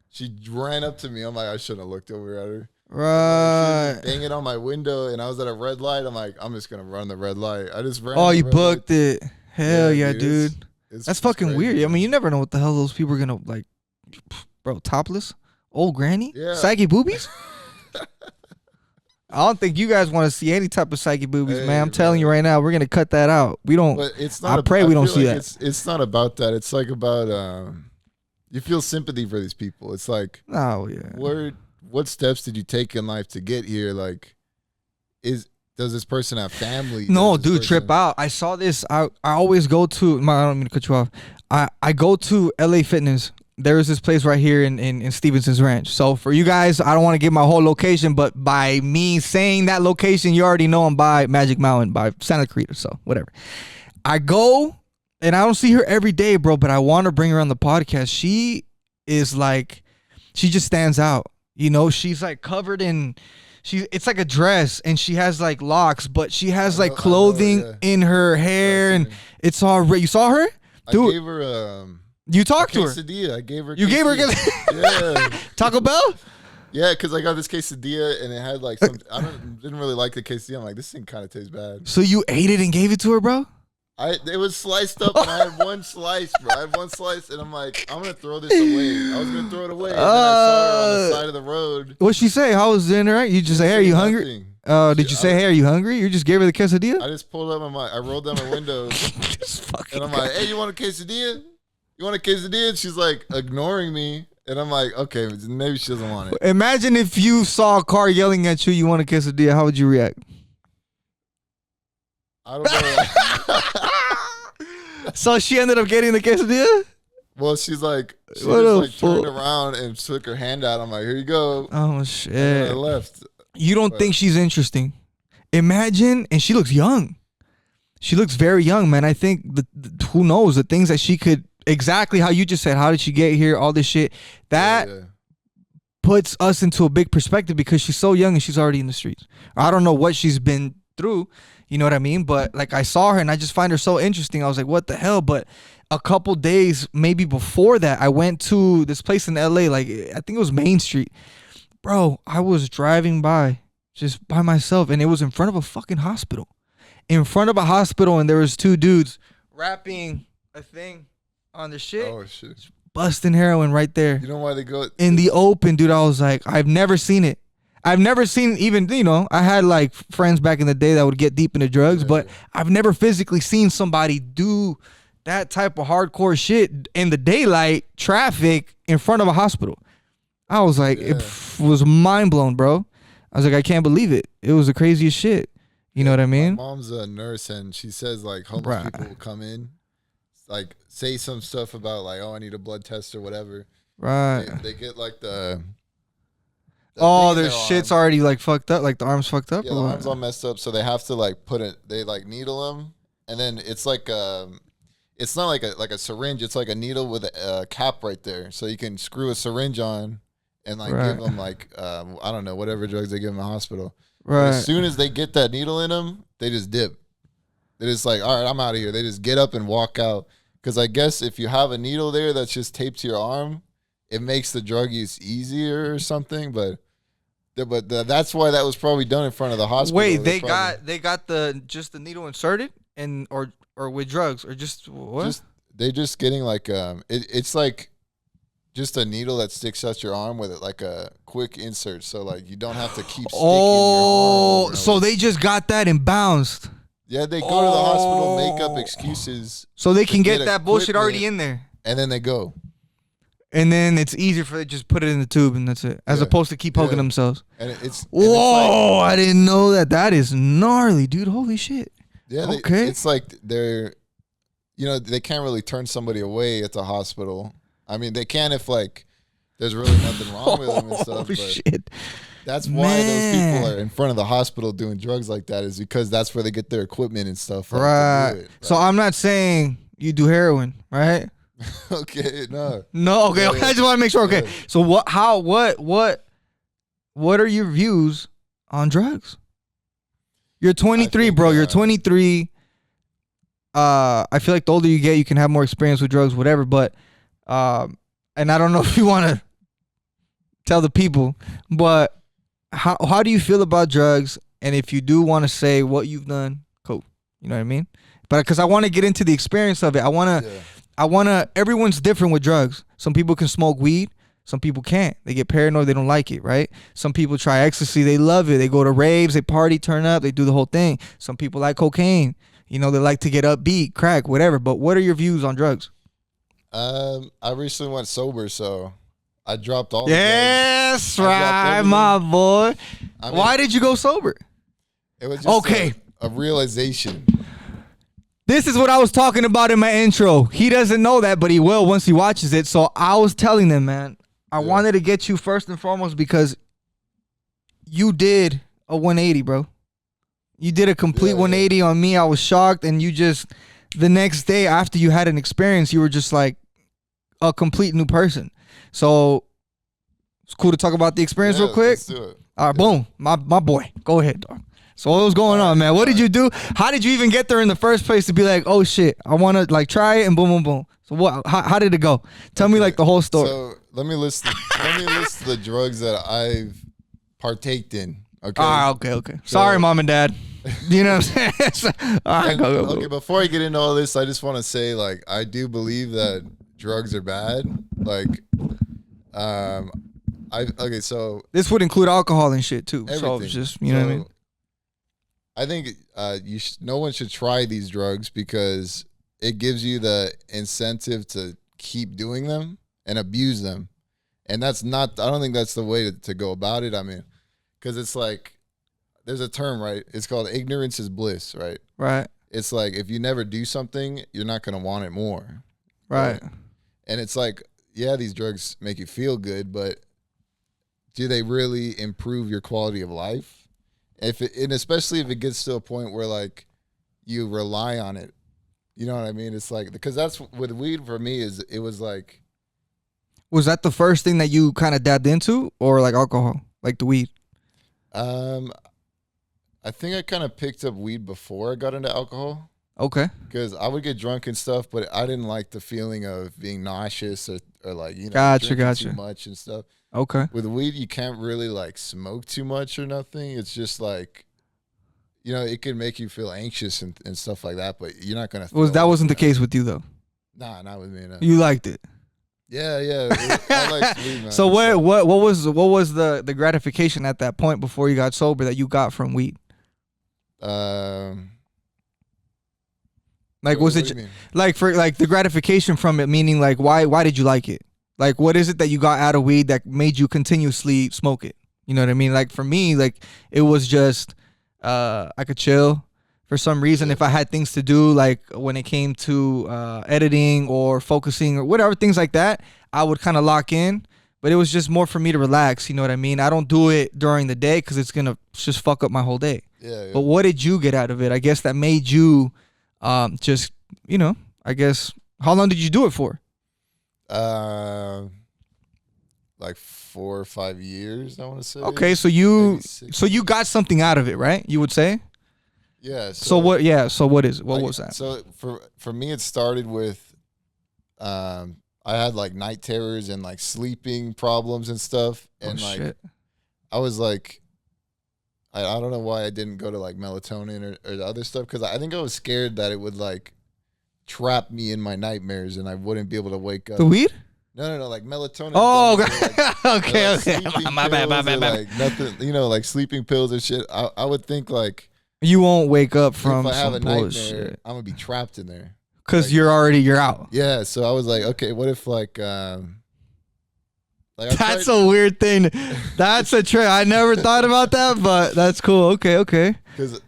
she ran up to me. I'm like, I shouldn't have looked over at her. Right. She was banging on my window, and I was at a red light. I'm like, I'm just gonna run the red light. I just ran. Oh, you booked it. Hell yeah, dude. That's fucking crazy. Weird. I mean, you never know what the hell those people are gonna like. Bro, topless, old granny, saggy boobies. I don't think you guys want to see any type of saggy boobies, man. I'm telling you right now, we're gonna cut that out. We don't. But it's not. I pray we don't see that. It's not about that. It's like about you feel sympathy for these people. It's like, oh yeah. What steps did you take in life to get here? Like, does this person have family? No, dude, trip out. I saw this. I always go to. I don't mean to cut you off. I go to LA Fitness. There is this place right here in Stevenson's Ranch. So for you guys, I don't want to give my whole location, but by me saying that location, you already know I'm by Magic Mountain, by Santa Clarita. So whatever. I go and I don't see her every day, bro, but I want to bring her on the podcast. She is like, she just stands out. You know, she's like covered in, it's like a dress and she has like locks, but she has like clothing in her hair and it's all, you saw her? Dude. I gave her you talked to her. Quesadilla. I gave her. You gave her. Yeah. Taco Bell. Yeah, because I got this quesadilla and it had like some. Didn't really like the quesadilla. I'm like, this thing kind of tastes bad. So you ate it and gave it to her, bro? It was sliced up and I had one slice, bro. I had one slice and I'm like, I'm gonna throw this away. I was gonna throw it away. And then I saw her on the side of the road. What'd she say? How was dinner? Right? You just say, "Hey, are you hungry?" Did you say, "Hey, are you hungry?" You just gave her the quesadilla. I just pulled up I rolled down my window and I'm like, "Hey, you want a quesadilla? You want a quesadilla?" And she's like ignoring me. And I'm like, okay, maybe she doesn't want it. Imagine if you saw a car yelling at you, "You want a quesadilla?" How would you react? I don't know. So she ended up getting the quesadilla? Well, she just turned around and took her hand out. I'm like, here you go. Oh, shit. And I left. You don't think she's interesting? Imagine, and she looks young. She looks very young, man. I think, who knows, the things that she could, exactly how you just said, how did she get here, all this shit, that puts us into a big perspective because she's so young and she's already in the streets. I don't know what she's been through, you know what I mean? But like I saw her and I just find her so interesting. I was like, what the hell? But a couple days maybe before that, I went to this place in LA, like I think it was Main Street. Bro, I was driving by just by myself, and it was in front of a fucking hospital. In front of a hospital, and there was 2 dudes wrapping a thing on their shit. Oh shit! Busting heroin right there. You know why they go in the open, dude? I was like, I've never seen it. I've never seen even, I had like friends back in the day that would get deep into drugs, but I've never physically seen somebody do that type of hardcore shit in the daylight, traffic, in front of a hospital. I was like, it was mind blown, bro. I was like, I can't believe it. It was the craziest shit. You know what I mean? My mom's a nurse, and she says like homeless people will come in, like say some stuff about like, oh, I need a blood test or whatever. Right. They get like the their shit's arm. Already like fucked up, like the arm's fucked up. Yeah, the arm's all messed up, so they have to like they like needle them, and then it's like it's not like a syringe, it's like a needle with a cap right there, so you can screw a syringe on and like give them like I don't know, whatever drugs they give them in the hospital. Right. As soon as they get that needle in them, they just dip. They're just like, all right, I'm out of here. They just get up and walk out. Because I guess if you have a needle there that's just taped to your arm, it makes the drug use easier or something. But that's why that was probably done in front of the hospital. Wait, they got just the needle inserted and or with drugs or just what? They just getting like it's like just a needle that sticks out your arm with it, like a quick insert, so like you don't have to keep sticking your arm. So they just got that and bounced. Yeah, they go to the hospital, make up excuses, so they can get that bullshit already in there, and then they go. And then it's easier for they just put it in the tube and that's it, as opposed to keep poking themselves. And it's I didn't know that. That is gnarly, dude. Holy shit. Yeah, it's like they're, they can't really turn somebody away at the hospital. I mean, they can if like there's really nothing wrong with them and stuff. But shit. That's why those people are in front of the hospital doing drugs like that, is because that's where they get their equipment and stuff. Like, right. So I'm not saying you do heroin, right? Okay, no. No, okay. I just want to make sure. Okay. Yeah. So what are your views on drugs? You're 23, bro. You're 23. I feel like the older you get, you can have more experience with drugs, whatever. But, and I don't know if you want to tell the people, but how do you feel about drugs? And if you do want to say what you've done, cool. You know what I mean? But because I want to get into the experience of it, I want to, everyone's different with drugs. Some people can smoke weed. Some people can't. They get paranoid. They don't like it, right? Some people try ecstasy. They love it. They go to raves. They party, turn up. They do the whole thing. Some people like cocaine. They like to get upbeat, crack, whatever. But what are your views on drugs? I recently went sober, so I dropped all. Yes, right, my boy. I mean, why did you go sober? It was just a realization. This is what I was talking about in my intro. He doesn't know that, but he will once he watches it. So I was telling them, man, I wanted to get you first and foremost because you did a 180, bro. You did a complete 180 on me. I was shocked, and you just, the next day after you had an experience, you were just like a complete new person. So it's cool to talk about the experience real quick. Let's do it. All right, boom. My boy. Go ahead, dog. So what was going on, man? What did you do? How did you even get there in the first place to be like, oh shit, I want to like try it and boom, boom, boom. So what? How did it go? Tell me like the whole story. So let me list the drugs that I've partaked in. Okay. Okay. Sorry, mom and dad. You know what I'm saying? All right, go. Okay, before I get into all this, I just want to say like I do believe that drugs are bad. Like, so this would include alcohol and shit too. Everything. So it's just what I mean. I think no one should try these drugs because it gives you the incentive to keep doing them and abuse them, and I don't think that's the way to go about it. I mean, because it's like there's a term, right? It's called ignorance is bliss, right? Right. It's like if you never do something, you're not gonna want it more, right? And it's like, yeah, these drugs make you feel good, but do they really improve your quality of life? And especially if it gets to a point where like you rely on it, you know what I mean? It's like, because that's with weed for me it was like. Was that the first thing that you kind of dabbed into, or like alcohol, like the weed? I think I kind of picked up weed before I got into alcohol. Okay. Because I would get drunk and stuff, but I didn't like the feeling of being nauseous or like, Gotcha. drinking too much and stuff. Okay. With weed, you can't really like smoke too much or nothing. It's just like, it can make you feel anxious and stuff like that, but you're not going to. That wasn't the case with you though? Nah, not with me. No. You liked it? Yeah. I like weed, man. So what was the gratification at that point before you got sober that you got from weed? Like, was it like for like the gratification from it? Meaning, like, why did you like it? Like, what is it that you got out of weed that made you continuously smoke it? You know what I mean? Like for me, like it was just I could chill for some reason. If I had things to do, like when it came to editing or focusing or whatever, things like that, I would kind of lock in. But it was just more for me to relax. You know what I mean? I don't do it during the day because it's gonna just fuck up my whole day. Yeah. But what did you get out of it? I guess that made you just, I guess, how long did you do it for? Like 4 or 5 years, I want to say. Okay, so you got something out of it, right? You would say? Yeah. So what? Yeah. So what is it? What was that? So for me, it started with, I had like night terrors and like sleeping problems and stuff, and shit. I was like, I don't know why I didn't go to like melatonin or the other stuff, because I think I was scared that it would like trap me in my nightmares and I wouldn't be able to wake up. The weed? No, like melatonin. Oh, okay. Okay. My bad. Like nothing, like sleeping pills or shit. I would think like you won't wake up from if I have some a bullshit. nightmare, I'm gonna be trapped in there. Because like, you're out. Yeah, so I was like, okay, what if like that's a weird thing. That's a trick. I never thought about that, but that's cool. Okay.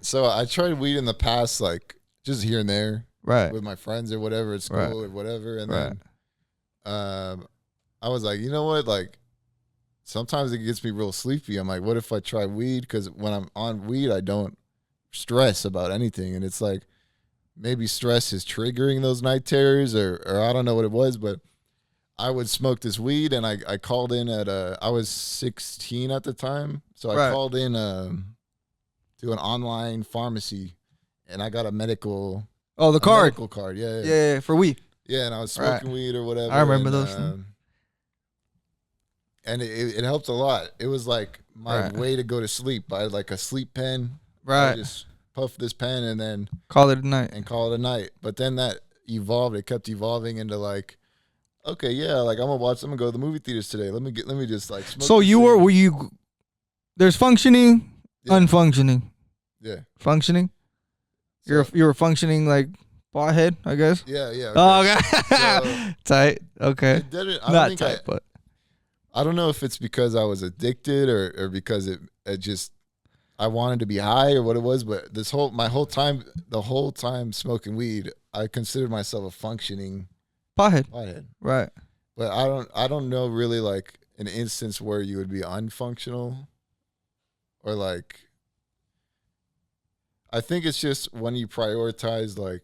So I tried weed in the past, like just here and there, right, with my friends or whatever at school or whatever, and then I was like, you know what, like sometimes it gets me real sleepy. I'm like, what if I try weed? Because when I'm on weed, I don't stress about anything, and it's like maybe stress is triggering those night terrors, or I don't know what it was, but I would smoke this weed, and I called in at I was 16 at the time, so I called in to an online pharmacy, and I got a medical. Oh, the card. Medical card, yeah. Yeah, for weed. Yeah, and I was smoking weed or whatever. I remember those things. And it helped a lot. It was like my way to go to sleep. I had like a sleep pen. Right. I just puff this pen and then call it a night. But then that evolved. It kept evolving into like, okay, yeah, like I'm gonna go to the movie theaters today. Let me just like smoke. So were you there's functioning, unfunctioning. Yeah. Functioning? So, you were functioning like ballhead, I guess? Yeah. Okay. Oh, okay. So, tight. Okay. Not tight, but I don't know if it's because I was addicted or because it just I wanted to be high or what it was, but the whole time smoking weed, I considered myself a functioning pothead. Right. But I don't know really like an instance where you would be unfunctional or like I think it's just when you prioritize like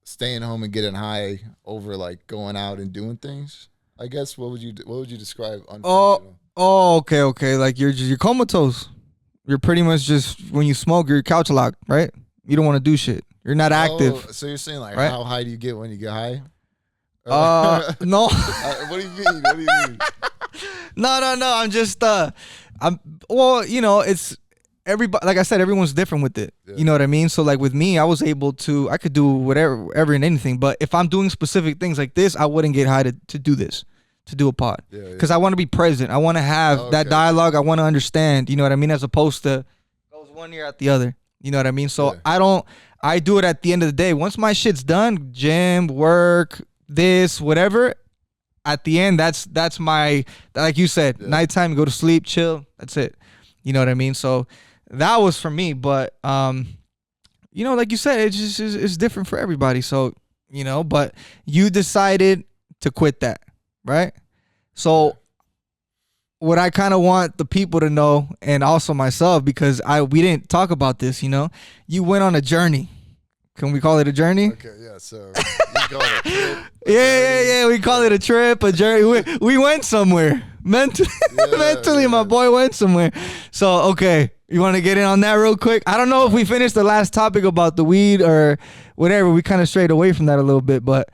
staying home and getting high over like going out and doing things. I guess what would you describe unfunctional? Oh, okay. Like you're comatose. You're pretty much just when you smoke, you're couch locked, right? You don't want to do shit. You're not active. So you're saying like how high do you get when you get high? No. What do you mean? No. I'm just it's everybody, like I said, everyone's different with it. Yeah. You know what I mean? So like with me, I could do whatever and anything. But if I'm doing specific things like this, I wouldn't get high to do this, to do a pod. Because I want to be present. I want to have that dialogue. I want to understand, you know what I mean? As opposed to goes one ear out the other. You know what I mean? So I do it at the end of the day. Once my shit's done, gym, work, this, whatever, at the end, that's my, like you said, nighttime, go to sleep, chill. That's it. You know what I mean? So that was for me, but like you said, it's just it's different for everybody. So, but you decided to quit that, right? So what I kind of want the people to know, and also myself, because we didn't talk about this, you went on a journey. Can we call it a journey? Okay, yeah. So you call it a trip. Yeah. We call it a trip, a journey. We went somewhere. Mentally, my boy went somewhere. So, okay. You want to get in on that real quick? I don't know if we finished the last topic about the weed or whatever. We kind of strayed away from that a little bit, but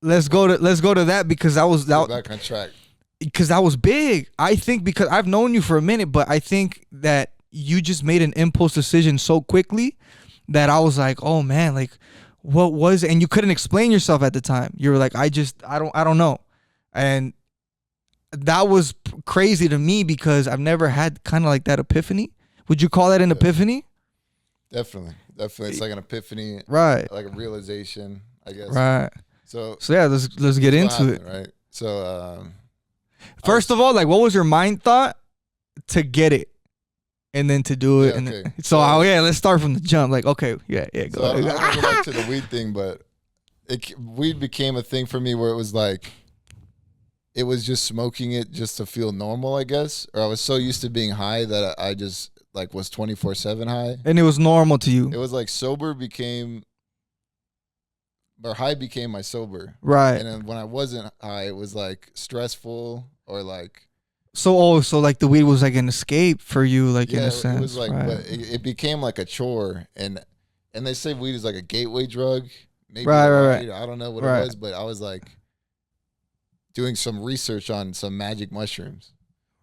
let's go to that because that was back on track. Because that was big. I think because I've known you for a minute, but I think that you just made an impulse decision so quickly that I was like, oh man, like what was it? And you couldn't explain yourself at the time. You were like, I don't know. And that was crazy to me because I've never had kind of like that epiphany. Would you call that an epiphany? Definitely. It's like an epiphany, right? Like a realization, I guess. Right. So yeah, let's get into it. Right. So first of all, like, what was your mind thought to get it, and then to do it? Yeah, and okay. Let's start from the jump. Like, okay, yeah, go. So I don't go back to the weed thing, but weed became a thing for me where it was like. It was just smoking it just to feel normal, I guess. Or I was so used to being high that I just like was 24/7 high. And it was normal to you. It was like high became my sober. Right. And then when I wasn't high, it was like stressful or like. So like the weed was like an escape for you, like in a sense. It was like, right. but it became like a chore. And they say weed is like a gateway drug. Maybe right. I don't know what it was, but I was like. Doing some research on some magic mushrooms.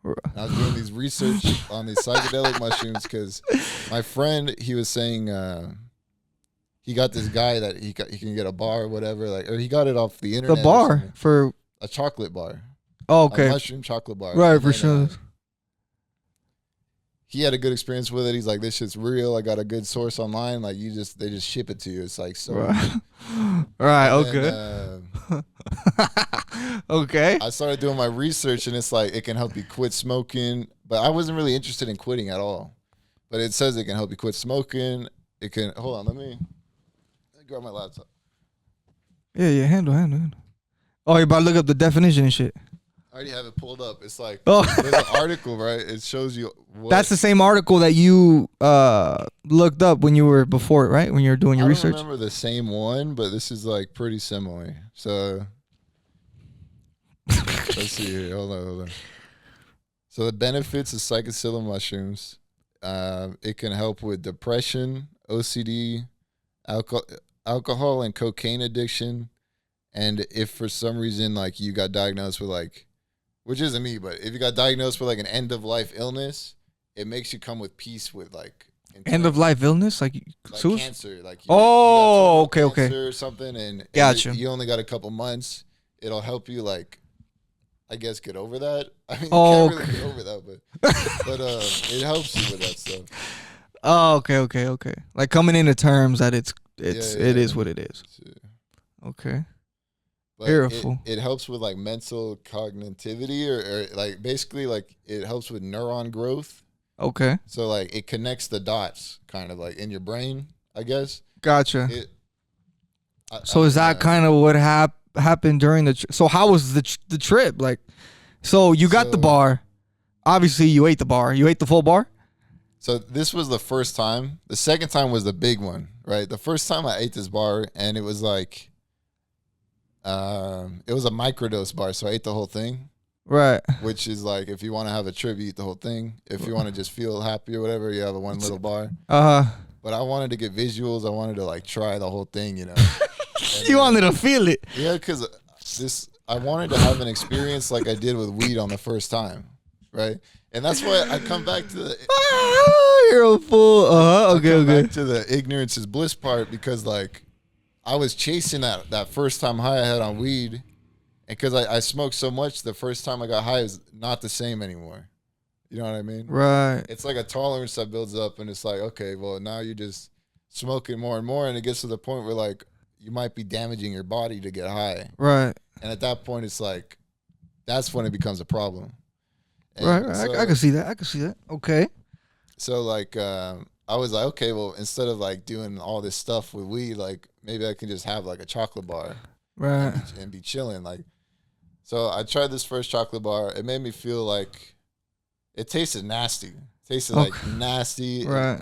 And I was doing these research on these psychedelic mushrooms because my friend, he was saying he got this guy that he can get a bar or whatever, like, or he got it off the internet. The bar for a chocolate bar. Oh, okay. A mushroom chocolate bar. Right, for sure. He had a good experience with it. He's like, this shit's real. I got a good source online. Like they just ship it to you. It's like so. Right. Okay. Okay. I started doing my research and it's like it can help you quit smoking, but I wasn't really interested in quitting at all. But it says it can help you quit smoking. It can hold on. Let me grab my laptop. Yeah. Handle. Oh, you're about to look up the definition and shit. I already have it pulled up. It's like there's an article, right? It shows you what. That's the same article that you looked up when you were before it, right? When you were doing your research. I don't remember the same one, but this is like pretty similar. So let's see here. Hold on. So the benefits of psychedelic mushrooms. It can help with depression, OCD, alcohol and cocaine addiction, and if for some reason like you got diagnosed with like. Which isn't me, but if you got diagnosed with like an end of life illness, it makes you come with peace with like end of life illness, like cancer, like okay, or something, and gotcha. You only got a couple months. It'll help you like, I guess, get over that. I mean, you can't really get over that, but it helps you with that stuff. Oh, okay. Like coming into terms that it is what it is. Okay. But beautiful. It helps with like mental cognitivity or like basically like it helps with neuron growth. Okay. So like it connects the dots kind of like in your brain, I guess. Gotcha. So is that kind of what happened during the so how was the trip? Like, so you got the bar. Obviously you ate the bar. You ate the full bar? So this was the first time. The second time was the big one, right? The first time I ate this bar and it was like it was a microdose bar, so I ate the whole thing. Right. Which is like if you want to have a trip, you eat the whole thing. If you want to just feel happy or whatever, you have a one little bar. But I wanted to get visuals. I wanted to like try the whole thing, you know. You wanted to feel it. Yeah, because I wanted to have an experience like I did with weed on the first time, right? And that's why I come back to the. You're a fool. Okay. Back to the ignorance is bliss part because like. I was chasing that first time high I had on weed, and because I smoked so much, the first time I got high is not the same anymore. You know what I mean? Right. It's like a tolerance that builds up, and it's like, okay, well, now you're just smoking more and more, and it gets to the point where like you might be damaging your body to get high. Right. And at that point, it's like that's when it becomes a problem. And right. So, I can see that. Okay. So like. I was like, okay, well, instead of like doing all this stuff with weed, like maybe I can just have like a chocolate bar, right, and be chilling. Like, so I tried this first chocolate bar. It made me feel like it tasted nasty. Like nasty. Right.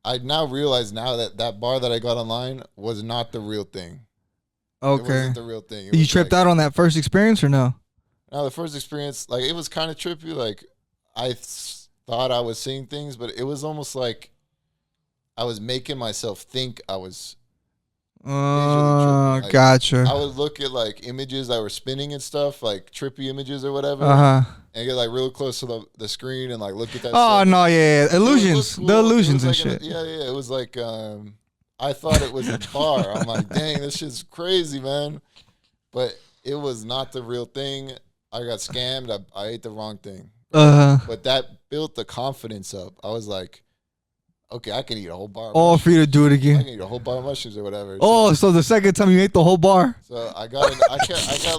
I now realize that bar that I got online was not the real thing. Okay. It wasn't the real thing. You tripped out on that first experience or no? No, the first experience, like it was kind of trippy. Like thought I was seeing things, but it was almost like I was making myself think I was visually tripping. Like, Gotcha. I would look at like images that were spinning and stuff, like trippy images or whatever, and get like real close to the screen and like look at that. Oh stuff. no, yeah. Illusions, Cool. the illusions and like shit. Yeah. It was like I thought it was a bar. I'm like, dang, this shit's crazy, man. But it was not the real thing. I got scammed. I ate the wrong thing. But that built the confidence up. I was like, okay, I can eat a whole bar. All for you to do it again. I can eat a whole bar of mushrooms or whatever. So the second time you ate the whole bar. So I got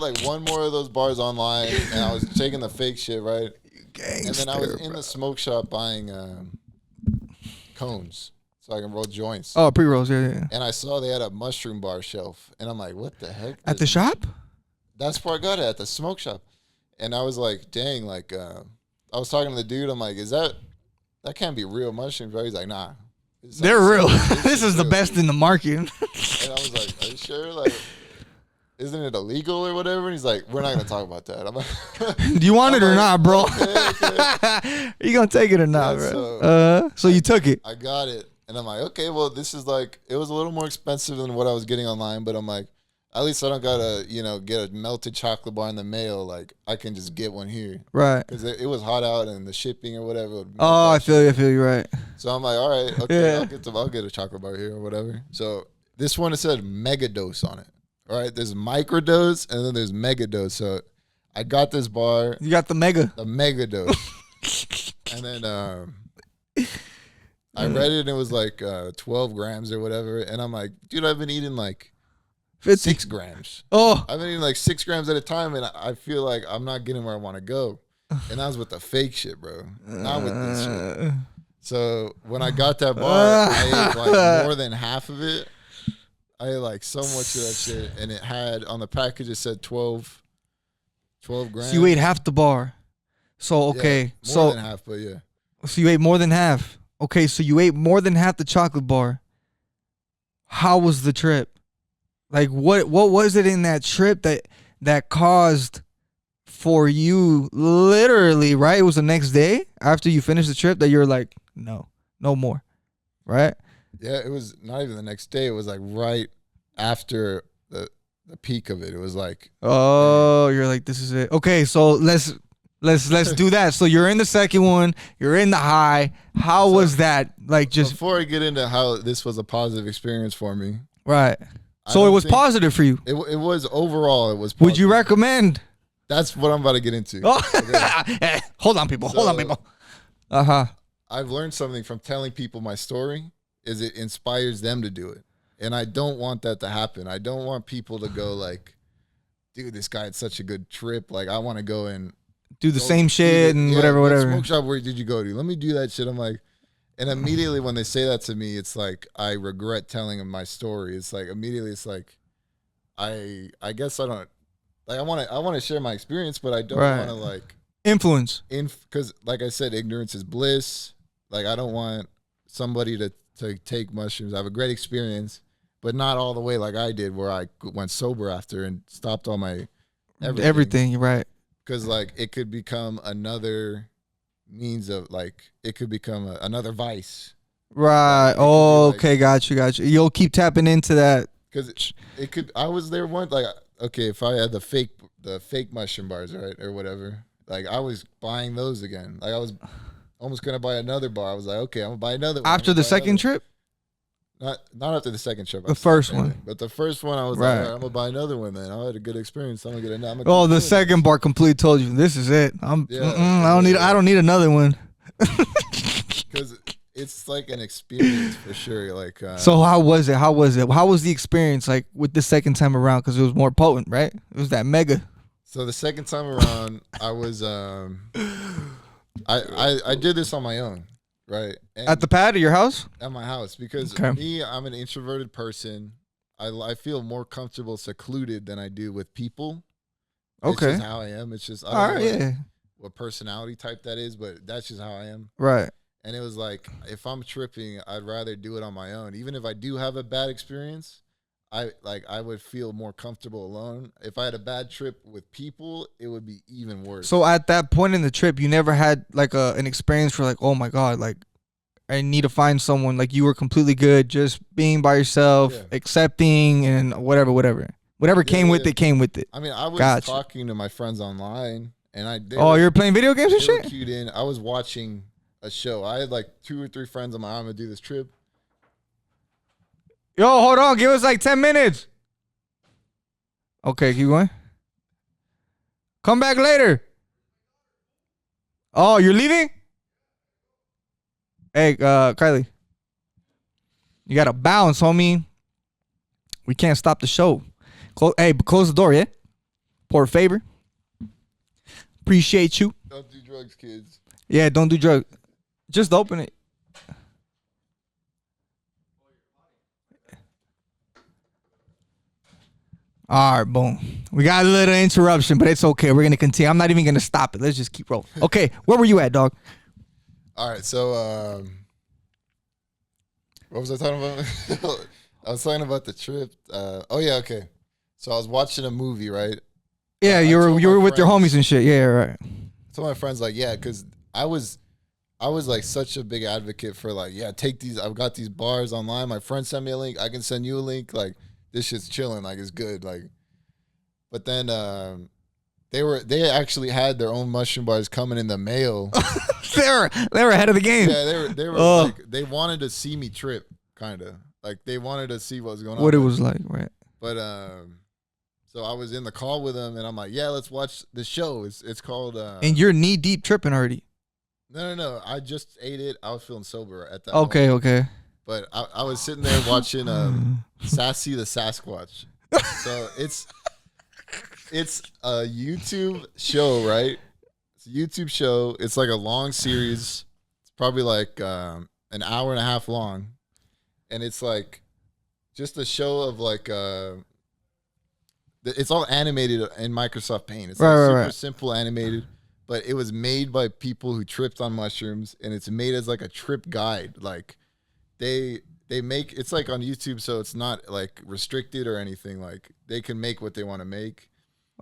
like one more of those bars online, and I was taking the fake shit, right? And then I was in the smoke shop buying cones so I can roll joints. Oh, pre-rolls, yeah. And I saw they had a mushroom bar shelf, and I'm like, what the heck? At the shop? That's where I got it, at the smoke shop. And I was like, dang, like I was talking to the dude. I'm like, that can't be real mushrooms, right? He's like, nah. They're real. This is the best in the market. And I was like, are you sure? Like, isn't it illegal or whatever? And he's like, we're not gonna talk about that. I'm like, do you want it or not, bro? Okay. You gonna take it or not, bro? So you took it. I got it, and I'm like, okay, well, this is like, it was a little more expensive than what I was getting online, but I'm like, at least I don't gotta, get a melted chocolate bar in the mail. Like, I can just get one here, right? Because it was hot out and the shipping or whatever. Oh, I feel you right. So I'm like, all right, okay, I'll get a chocolate bar here or whatever. So this one, it said mega dose on it. All right, there's microdose and then there's mega dose. So I got this bar. You got the mega. The mega dose. And then I read it and it was like 12 grams or whatever. And I'm like, dude, I've been eating like 50. 6 grams. Oh. I've been eating like 6 grams at a time, and I feel like I'm not getting where I want to go. And that was with the fake shit, bro. Not with this shit. So when I got that bar, I ate like more than half of it. I ate like so much of that shit, and it had on the package, it said 12 grams. So you ate half the bar. So okay, yeah, more than half, but yeah. So you ate more than half. Okay, so you ate more than half the chocolate bar. How was the trip? Like what was it in that trip that caused for you literally, right? It was the next day after you finished the trip that you're like, no more, right? Yeah, it was not even the next day. It was like right after the peak of it. It was like, oh, you're like, this is it. Okay, so let's do that. So you're in the second one. You're in the high. How was that? Like, just before I get into how this was a positive experience for me, right? So it was positive for you. It was overall. It was positive. Would you recommend? That's what I'm about to get into. Oh. Okay. Hold on, people. I've learned something from telling people my story. Is it inspires them to do it, and I don't want that to happen. I don't want people to go like, dude, this guy had such a good trip. Like, I want to go and do the same shit and whatever. Smoke shop, where did you go to? Let me do that shit. I'm like, and immediately when they say that to me, it's like I regret telling them my story. It's like immediately, it's like I guess I don't like. I want to share my experience, but I don't want to like influence. Because like I said, ignorance is bliss. Like, I don't want somebody to take mushrooms. I have a great experience, but not all the way like I did, where I went sober after and stopped all my everything. Right? Because like it could become another means of like it could become another vice. Right. Oh, okay. Got you. You'll keep tapping into that. Because it could. I was there once. Like, okay, if I had the fake mushroom bars, right, or whatever. Like, I was buying those again. Like, I was almost gonna buy another bar. I was like, okay, I'm gonna buy another one. After the second trip? Not after the second trip. The first one. But the first one, I was like, all right, I'm gonna buy another one then. I had a good experience. I'm gonna get another. Oh, the second bar completely told you this is it. I don't need another one. Because it's like an experience for sure. Like, so how was it? How was the experience like with the second time around? Because it was more potent, right? It was that mega. So the second time around, I was I did this on my own, right? And at the pad of your house? At my house, because me, I'm an introverted person. I feel more comfortable secluded than I do with people. Okay. It's just how I am. It's just I don't know what personality type that is, but that's just how I am. Right. And it was like, if I'm tripping, I'd rather do it on my own. Even if I do have a bad experience, I would feel more comfortable alone. If I had a bad trip with people, it would be even worse. So at that point in the trip, you never had like an experience where like, oh my God, like I need to find someone. Like you were completely good, just being by yourself, accepting and whatever came with it, came with it. I mean, I was talking to my friends online, and you were playing video games and shit? Cued in. I was watching a show. I had like 2 or 3 friends on my arm to do this trip. Yo, hold on. Give us like 10 minutes. Okay, keep going. Come back later. Oh, you're leaving? Hey, Kylie. You got to bounce, homie. We can't stop the show. Close the door, yeah? Por favor. Appreciate you. Don't do drugs, kids. Yeah, don't do drugs. Just open it. All right, boom. We got a little interruption, but it's okay. We're going to continue. I'm not even going to stop it. Let's just keep rolling. Okay, where were you at, dog? All right, so what was I talking about? I was talking about the trip. Okay. So I was watching a movie, right? Yeah, you were with your homies and shit. Yeah, right. So my friends like, yeah, because I was like such a big advocate for like, yeah, take these. I've got these bars online. My friend sent me a link. I can send you a link. Like, this shit's chilling, like it's good, like. But then they actually had their own mushroom bars coming in the mail. they were ahead of the game. Yeah, they were like, they wanted to see me trip, kind of like they wanted to see what was going on. What it was like, right? But so I was in the call with them, and I'm like, yeah, let's watch the show. It's called. And you're knee deep tripping already. No. I just ate it. I was feeling sober at that. Okay, moment. okay. But I was sitting there watching Sassy the Sasquatch. So it's a YouTube show, right? It's a YouTube show. It's like a long series. It's probably like an hour and a half long. And it's like just a show of like it's all animated in Microsoft Paint. It's like super simple animated, but it was made by people who tripped on mushrooms, and it's made as like a trip guide. Like they make it's like on YouTube, so it's not like restricted or anything. Like they can make what they want to make.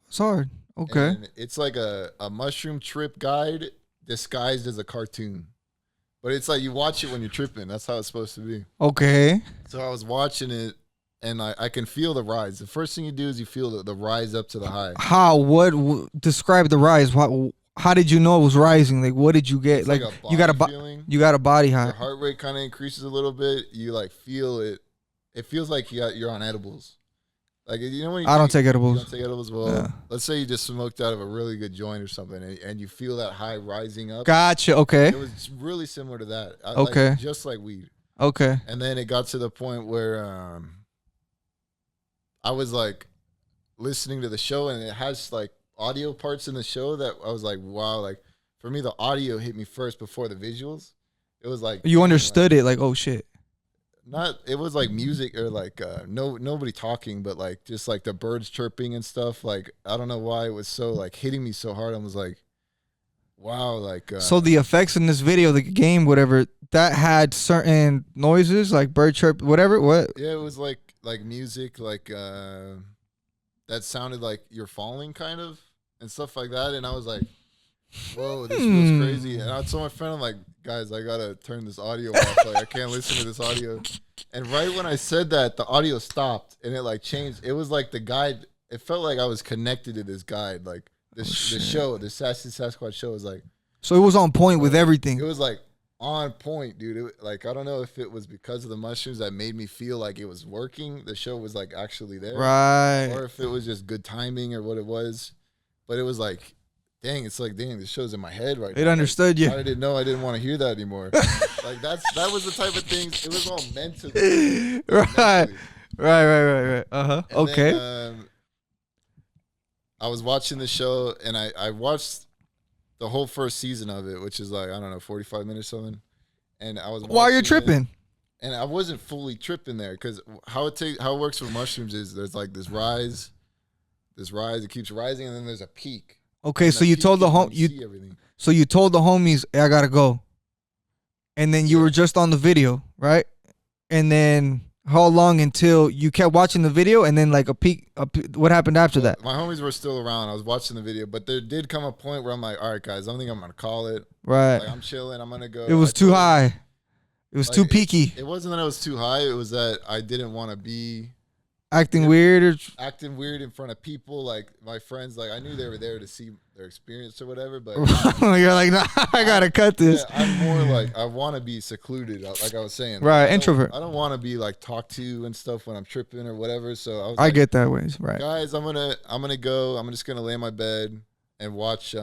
It's hard. Okay. And it's like a mushroom trip guide disguised as a cartoon. But it's like you watch it when you're tripping. That's how it's supposed to be. Okay. So I was watching it, and I can feel the rise. The first thing you do is you feel the rise up to the high. How? Describe the rise. How did you know it was rising? Like, what did you get? It's like you got a body high. Your heart rate kind of increases a little bit. You like feel it. It feels like you're on edibles. Like, you know when I don't take edibles. You don't take edibles? Well, yeah. Let's say you just smoked out of a really good joint or something, and you feel that high rising up. Gotcha. Okay. It was really similar to that. Okay. Like, just like weed. Okay. And then it got to the point where I was like listening to the show, and it has like audio parts in the show that I was like, wow. Like for me, the audio hit me first before the visuals. It was like you understood it. Like, oh shit. It was like music or like nobody talking, but like just like the birds chirping and stuff. Like I don't know why it was so like hitting me so hard. I was like, wow, like so the effects in this video, the game, whatever, that had certain noises like bird chirp, whatever. What? Yeah, it was like music, like that sounded like you're falling kind of and stuff like that. And I was like, whoa, this feels crazy. And I told my friend, I'm like, guys, I gotta turn this audio off. Like I can't listen to this audio. And right when I said that, the audio stopped and it like changed. It was like the guide. It felt like I was connected to this guide. Like the show, the Sassy Sasquatch show was like. So it was on point with everything. It was like on point, dude. Like I don't know if it was because of the mushrooms that made me feel like it was working. The show was like actually there, right? Or if it was just good timing or what it was. But it was like. Dang, it's like, this show's in my head right now. It understood you. I didn't know. I didn't want to hear that anymore. Like that was the type of things. It was all meant to be. Right. Uh-huh. Okay. Then, I was watching the show, and I watched the whole first season of it, which is like, I don't know, 45 minutes or something. And I was while you're tripping. And I wasn't fully tripping there, because how it works with mushrooms is there's like this rise, it keeps rising, and then there's a peak. Okay, so you told the you told the homies, hey, I gotta go, and then you were just on the video, right? And then How long until you kept watching the video and then like a peak? What happened after that? My homies were still around. I was watching the video, but there did come a point where I'm like, all right, guys, I don't think I'm gonna call it. Right. Like I'm chilling. I'm gonna go. It was too high. It was too peaky. It wasn't that it was too high. It was that I didn't want to be acting weird or acting weird in front of people. Like my friends, like I knew they were there to see their experience or whatever. But you're like, nah, I gotta cut this. Yeah, I'm more like I want to be secluded, like I was saying. Right, introvert. I don't want to be like talked to and stuff when I'm tripping or whatever. So I was. I get that way, right? Guys, I'm gonna go. I'm just gonna lay in my bed and watch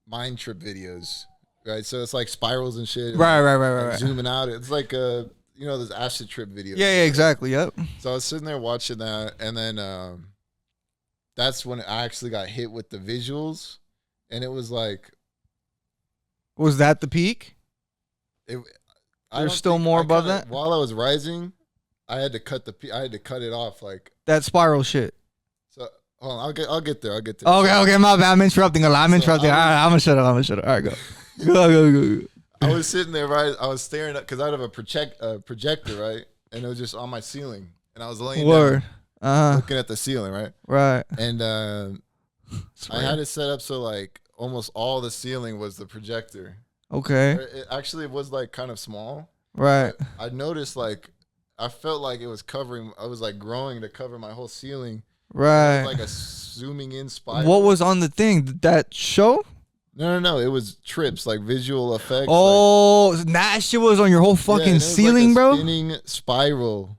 mind trip videos. Right, so it's like spirals and shit. Right. Zooming out, it's like those acid trip videos. Yeah, exactly. Yep. So I was sitting there watching that, and then that's when I actually got hit with the visuals, and it was like, was that the peak? There's still more above that. While I was rising, I had to cut it off, like that spiral shit. So hold on, I'll get there. Okay, my bad. I'm interrupting a lot. All right, I'm gonna shut up. All right, go. Go. I was sitting there, right? I was staring at, because I have a projector, right? And it was just on my ceiling. And I was laying down, looking at the ceiling, right? Right. And I had it set up so like almost all the ceiling was the projector. Okay. It was like kind of small. Right. I noticed like, I felt like it was I was like growing to cover my whole ceiling. Right. It was like a zooming in spiral. What was on the thing? That show? No. It was trips, like visual effects. Oh, that shit was on your whole fucking ceiling, like a bro. Spinning spiral,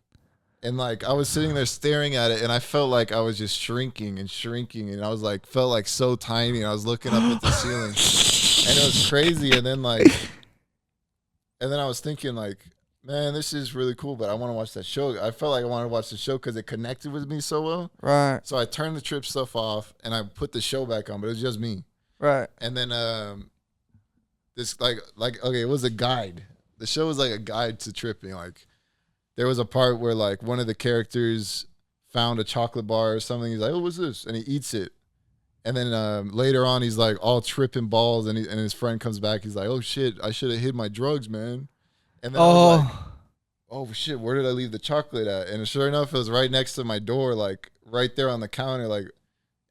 and like I was sitting there staring at it, and I felt like I was just shrinking, and I was like felt like so tiny. And I was looking up at the ceiling, and it was crazy. And then I was thinking like, man, this is really cool, but I want to watch that show. I felt like I wanted to watch the show because it connected with me so well. Right. So I turned the trip stuff off, and I put the show back on, but it was just me. Right. And then this okay, it was a guide. The show was like a guide to tripping. Like there was a part where like one of the characters found a chocolate bar or something. He's like, "Oh, what's this?" And he eats it. And then later on, he's like all tripping balls, and his friend comes back. He's like, "Oh shit, I should have hid my drugs, man." And then I was like, "Oh shit, where did I leave the chocolate at?" And sure enough, it was right next to my door, like right there on the counter. Like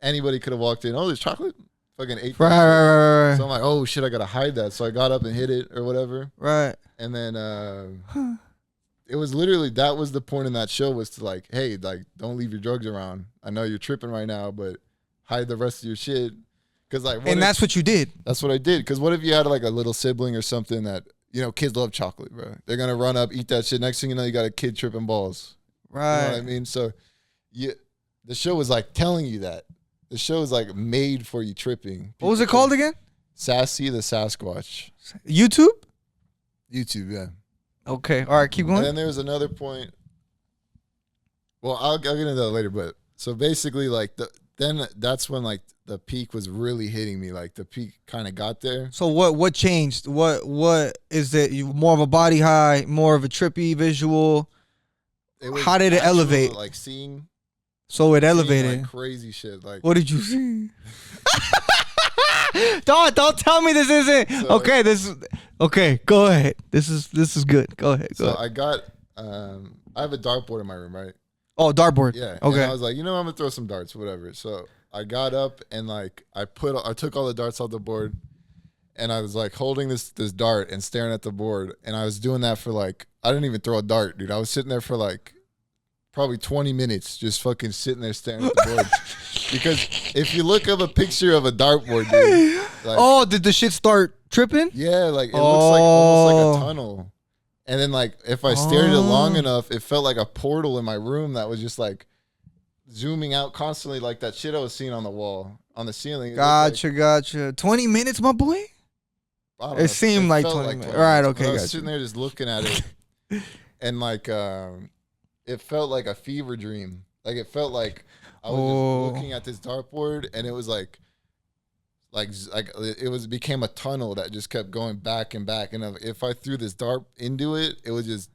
anybody could have walked in. Oh, there's chocolate. Fucking ate that right. So I'm like, oh shit, I gotta hide that. So I got up and hid it or whatever. Right. And then it was literally, that was the point in that show, was to like, hey, like don't leave your drugs around. I know you're tripping right now, but hide the rest of your shit. Cause like, that's what you did. That's what I did. Cause what if you had like a little sibling or something that, kids love chocolate, bro. They're gonna run up, eat that shit. Next thing you know, you got a kid tripping balls. Right. You know what I mean? So the show was like telling you that. The show is like made for you tripping. What was it called again? Sassy the Sasquatch. YouTube, yeah. Okay. All right, keep going. And then there was another point. Well, I'll get into that later. But so basically, like then that's when like the peak was really hitting me. Like the peak kind of got there. So what changed? What is it? You more of a body high, more of a trippy visual? How did it elevate? Like seeing. So it elevated. Like crazy shit. Like, what did you see? Don't tell me this isn't okay. Okay. Go ahead. This is good. Go ahead. I got I have a dartboard in my room, right? Oh, dartboard. Yeah. Okay. And I was like, I'm gonna throw some darts, whatever. So I got up and like I took all the darts off the board, and I was like holding this dart and staring at the board, and I was doing that for like, I didn't even throw a dart, dude. I was sitting there for like probably 20 minutes just fucking sitting there staring at the board. Because if you look up a picture of a dartboard, dude, like, did the shit start tripping? Yeah, like it looks like almost like a tunnel. And then like if I stared at it long enough, it felt like a portal in my room that was just like zooming out constantly, like that shit I was seeing on the wall, on the ceiling. Gotcha. 20 minutes, my boy? It seemed like 20 minutes. All right, okay, I was sitting there just looking at it, and like it felt like a fever dream. Like it felt like I was just looking at this dartboard, and it was like it became a tunnel that just kept going back and back. And if I threw this dart into it, it would just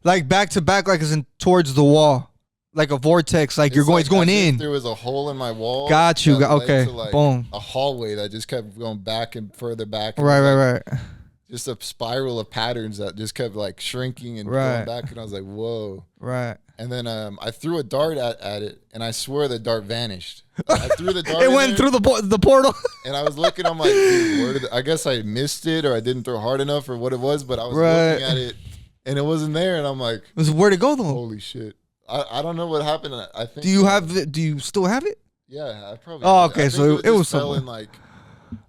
like back to back, like as in towards the wall, like a vortex. Like it's going in. There was a hole in my wall. Got you. Okay. To like boom. A hallway that just kept going back and further back. And right. just a spiral of patterns that just kept like shrinking and going back, and I was like, whoa. Right. And then I threw a dart at it, and I swear the dart vanished. I threw the dart. It went through the portal. And I was looking, I'm like, dude, I guess I missed it, or I didn't throw hard enough, or what it was, but I was looking at it, and it wasn't there, and I'm like, where'd it go though? Holy shit. I don't know what happened. I think. Do you have it? Do you still have it? Yeah, I probably. Oh, okay. So it was fell somewhere. in like.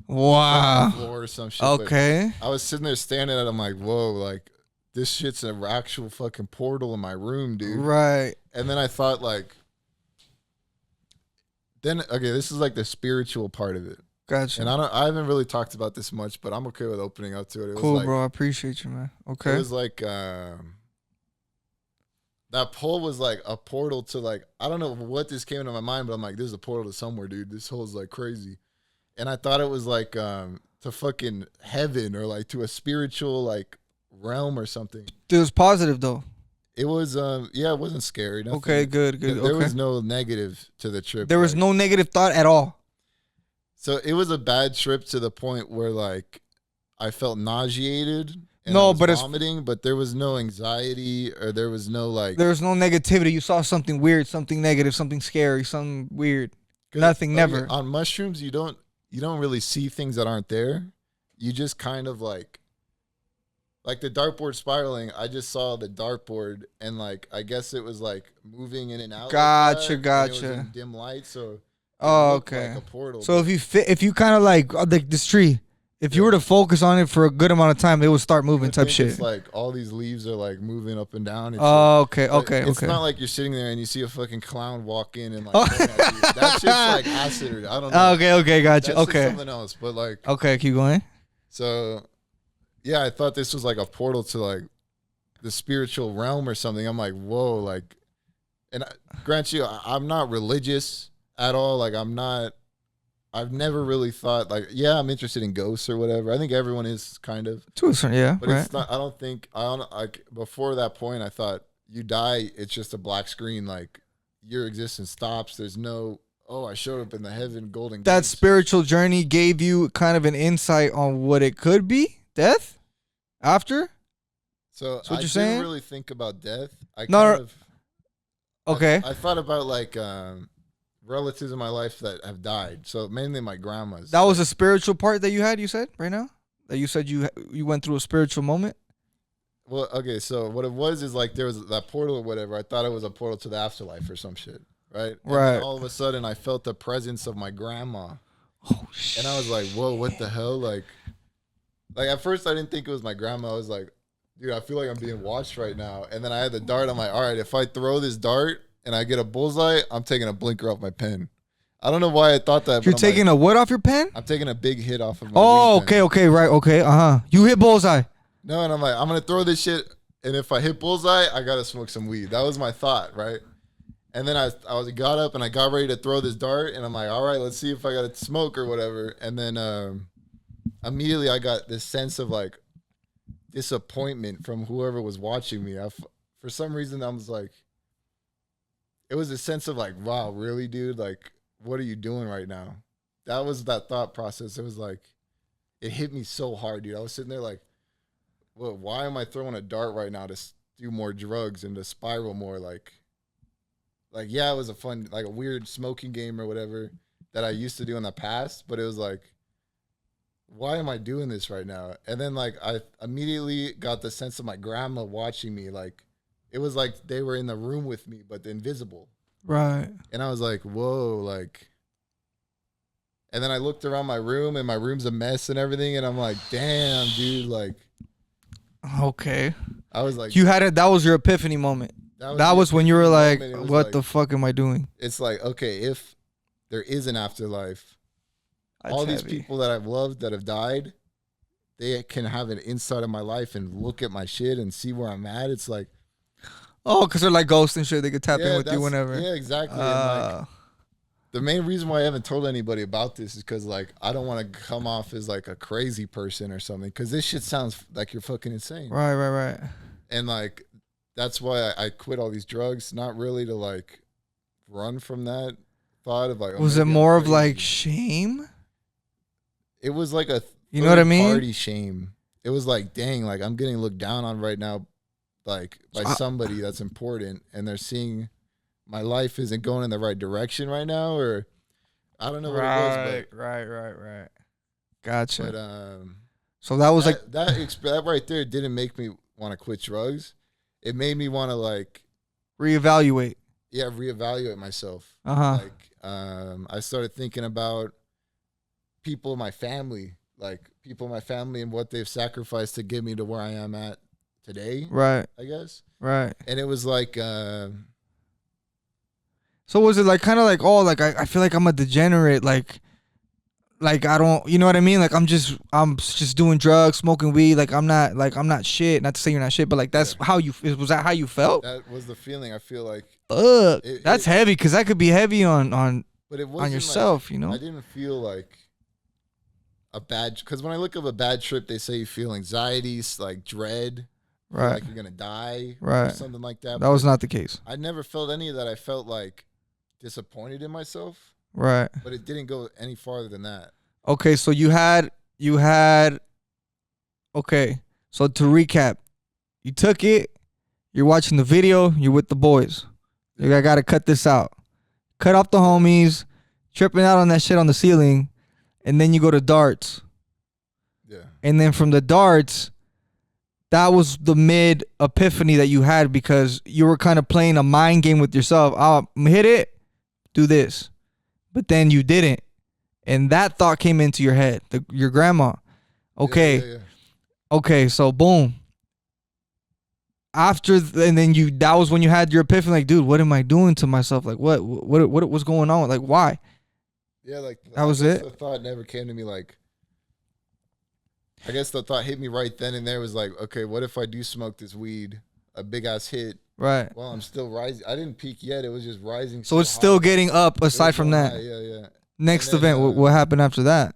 Wow. Floor or some shit. Okay. I was sitting there staring at it. I'm like, whoa, like this shit's an actual fucking portal in my room, dude. Right. And then I thought like, this is like the spiritual part of it. Gotcha. And I haven't really talked about this much, but I'm okay with opening up to it. Cool, was like, bro. I appreciate you, man. Okay. It was like that pole was like a portal to like, I don't know what this came into my mind, but I'm like, this is a portal to somewhere, dude. This hole's like crazy. And I thought it was like to fucking heaven or like to a spiritual like realm or something. It was positive though. It was it wasn't scary. Nothing. Okay, good. There was no negative to the trip. There was no negative thought at all. So it was a bad trip to the point where like I felt nauseated. And no, I was but vomiting, but there was no anxiety or there was no like. There was no negativity. You saw something weird, something negative, something scary, something weird. Nothing, never. On mushrooms, you don't really see things that aren't there. You just kind of like the dartboard spiraling. I just saw the dartboard and like I guess it was like moving in and out. Gotcha, like gotcha. It was in dim light, so. Oh, okay. Like a portal, so if you kind of like this tree, if you were to focus on it for a good amount of time, it would start moving type shit. It's like all these leaves are like moving up and down. Okay. It's not like you're sitting there and you see a fucking clown walk in and like that's just like acid or I don't know. Okay, gotcha. That's okay, something else, but like okay, keep going. So, yeah, I thought this was like a portal to like the spiritual realm or something. I'm like, whoa, like, and grant you, I'm not religious at all. Like, I've never really thought like, yeah, I'm interested in ghosts or whatever. I think everyone is kind of. Yeah, but it's not. I don't like before that point. I thought you die, it's just a black screen. Like your existence stops. There's no. Oh, I showed up in the heaven golden. That gates. spiritual journey gave you kind of an insight on what it could be. Death, after. So what you're I saying? didn't really think about death. Okay. I thought about like relatives in my life that have died. So mainly my grandma's. That was a spiritual part that you had. You said right now that you said you went through a spiritual moment. Well, okay. So what it was is like there was that portal or whatever. I thought it was a portal to the afterlife or some shit. Right. Right. And all of a sudden, I felt the presence of my grandma. Oh shit. And I was like, "Whoa, what the hell?" Like at first, I didn't think it was my grandma. I was like, "Dude, I feel like I'm being watched right now." And then I had the dart. I'm like, "All right, if I throw this dart and I get a bullseye, I'm taking a blinker off my pen." I don't know why I thought that. You're taking a what off your pen? I'm taking a big hit off of my. Oh, weed pen. okay, right, okay, You hit bullseye. No, and I'm like, I'm gonna throw this shit, and if I hit bullseye, I gotta smoke some weed. That was my thought, right? And then I got up and I got ready to throw this dart, and I'm like, all right, let's see if I got to smoke or whatever. And then immediately I got this sense of like disappointment from whoever was watching me. For some reason, I was like, it was a sense of like, wow, really, dude? Like, what are you doing right now? That was that thought process. It was like, it hit me so hard, dude. I was sitting there like, well, why am I throwing a dart right now to do more drugs and to spiral more? Like, yeah, it was a fun, like a weird smoking game or whatever that I used to do in the past, but it was like, why am I doing this right now? And then like I immediately got the sense of my grandma watching me. Like it was like they were in the room with me, but invisible. Right. And I was like, whoa, like. And then I looked around my room, and my room's a mess and everything, and I'm like, damn, dude, like. Okay. I was like, you had it. That was your epiphany moment. That was when you were like, what the fuck am I doing? It's like, okay, if there is an afterlife, all these people that I've loved that have died, they can have an insight of my life and look at my shit and see where I'm at. It's like, oh, because they're like ghosts and shit. They could tap in with you whenever. Yeah, exactly. And like, the main reason why I haven't told anybody about this is because like I don't want to come off as like a crazy person or something, because this shit sounds like you're fucking insane. Right. And like that's why I quit all these drugs, not really to like run from that thought of like. Oh, was it more of like shame? It was like a you know what I mean? Party shame. it was like, dang, like I'm getting looked down on right now, like by somebody that's important, and they're seeing my life isn't going in the right direction right now, or I don't know what it was, but right. Gotcha. But so that was that right there didn't make me want to quit drugs. It made me want to like reevaluate. Yeah, reevaluate myself. Like I started thinking about people in my family, and what they've sacrificed to get me to where I am at today. Right. I guess. Right. And it was like so was it like kind of like, oh, like I feel like I'm a degenerate, like I don't, you know what I mean? Like I'm just doing drugs, smoking weed, like I'm not shit. Not to say you're not shit, but like that's how you, was that how you felt? That was the feeling. I feel like that's heavy, because that could be heavy on but it wasn't yourself, like, you know? I didn't feel like a bad, because when I look up a bad trip, they say you feel anxiety, like dread, right? Like you're gonna die, right? Or something like that. That was not the case. I never felt any of that. I felt like disappointed in myself, right? But it didn't go any farther than that. Okay, so you had. Okay, so to recap, you took it. You're watching the video. You're with the boys. I gotta cut this out. Cut off the homies, tripping out on that shit on the ceiling, and then you go to darts. Yeah. And then from the darts, that was the mid epiphany that you had, because you were kind of playing a mind game with yourself. Oh, hit it, do this. But then you didn't. And that thought came into your head, your grandma. Okay. Yeah. Okay, so boom. And then that was when you had your epiphany, like, dude, what am I doing to myself? Like, what was going on? Like, why? Yeah, like that was it. The thought never came to me. Like, I guess the thought hit me right then and there. Was like, okay, what if I do smoke this weed, a big ass hit? Right. Well, I'm still rising. I didn't peak yet. It was just rising. So it's still getting up. Aside from that, yeah. Next event, what happened after that?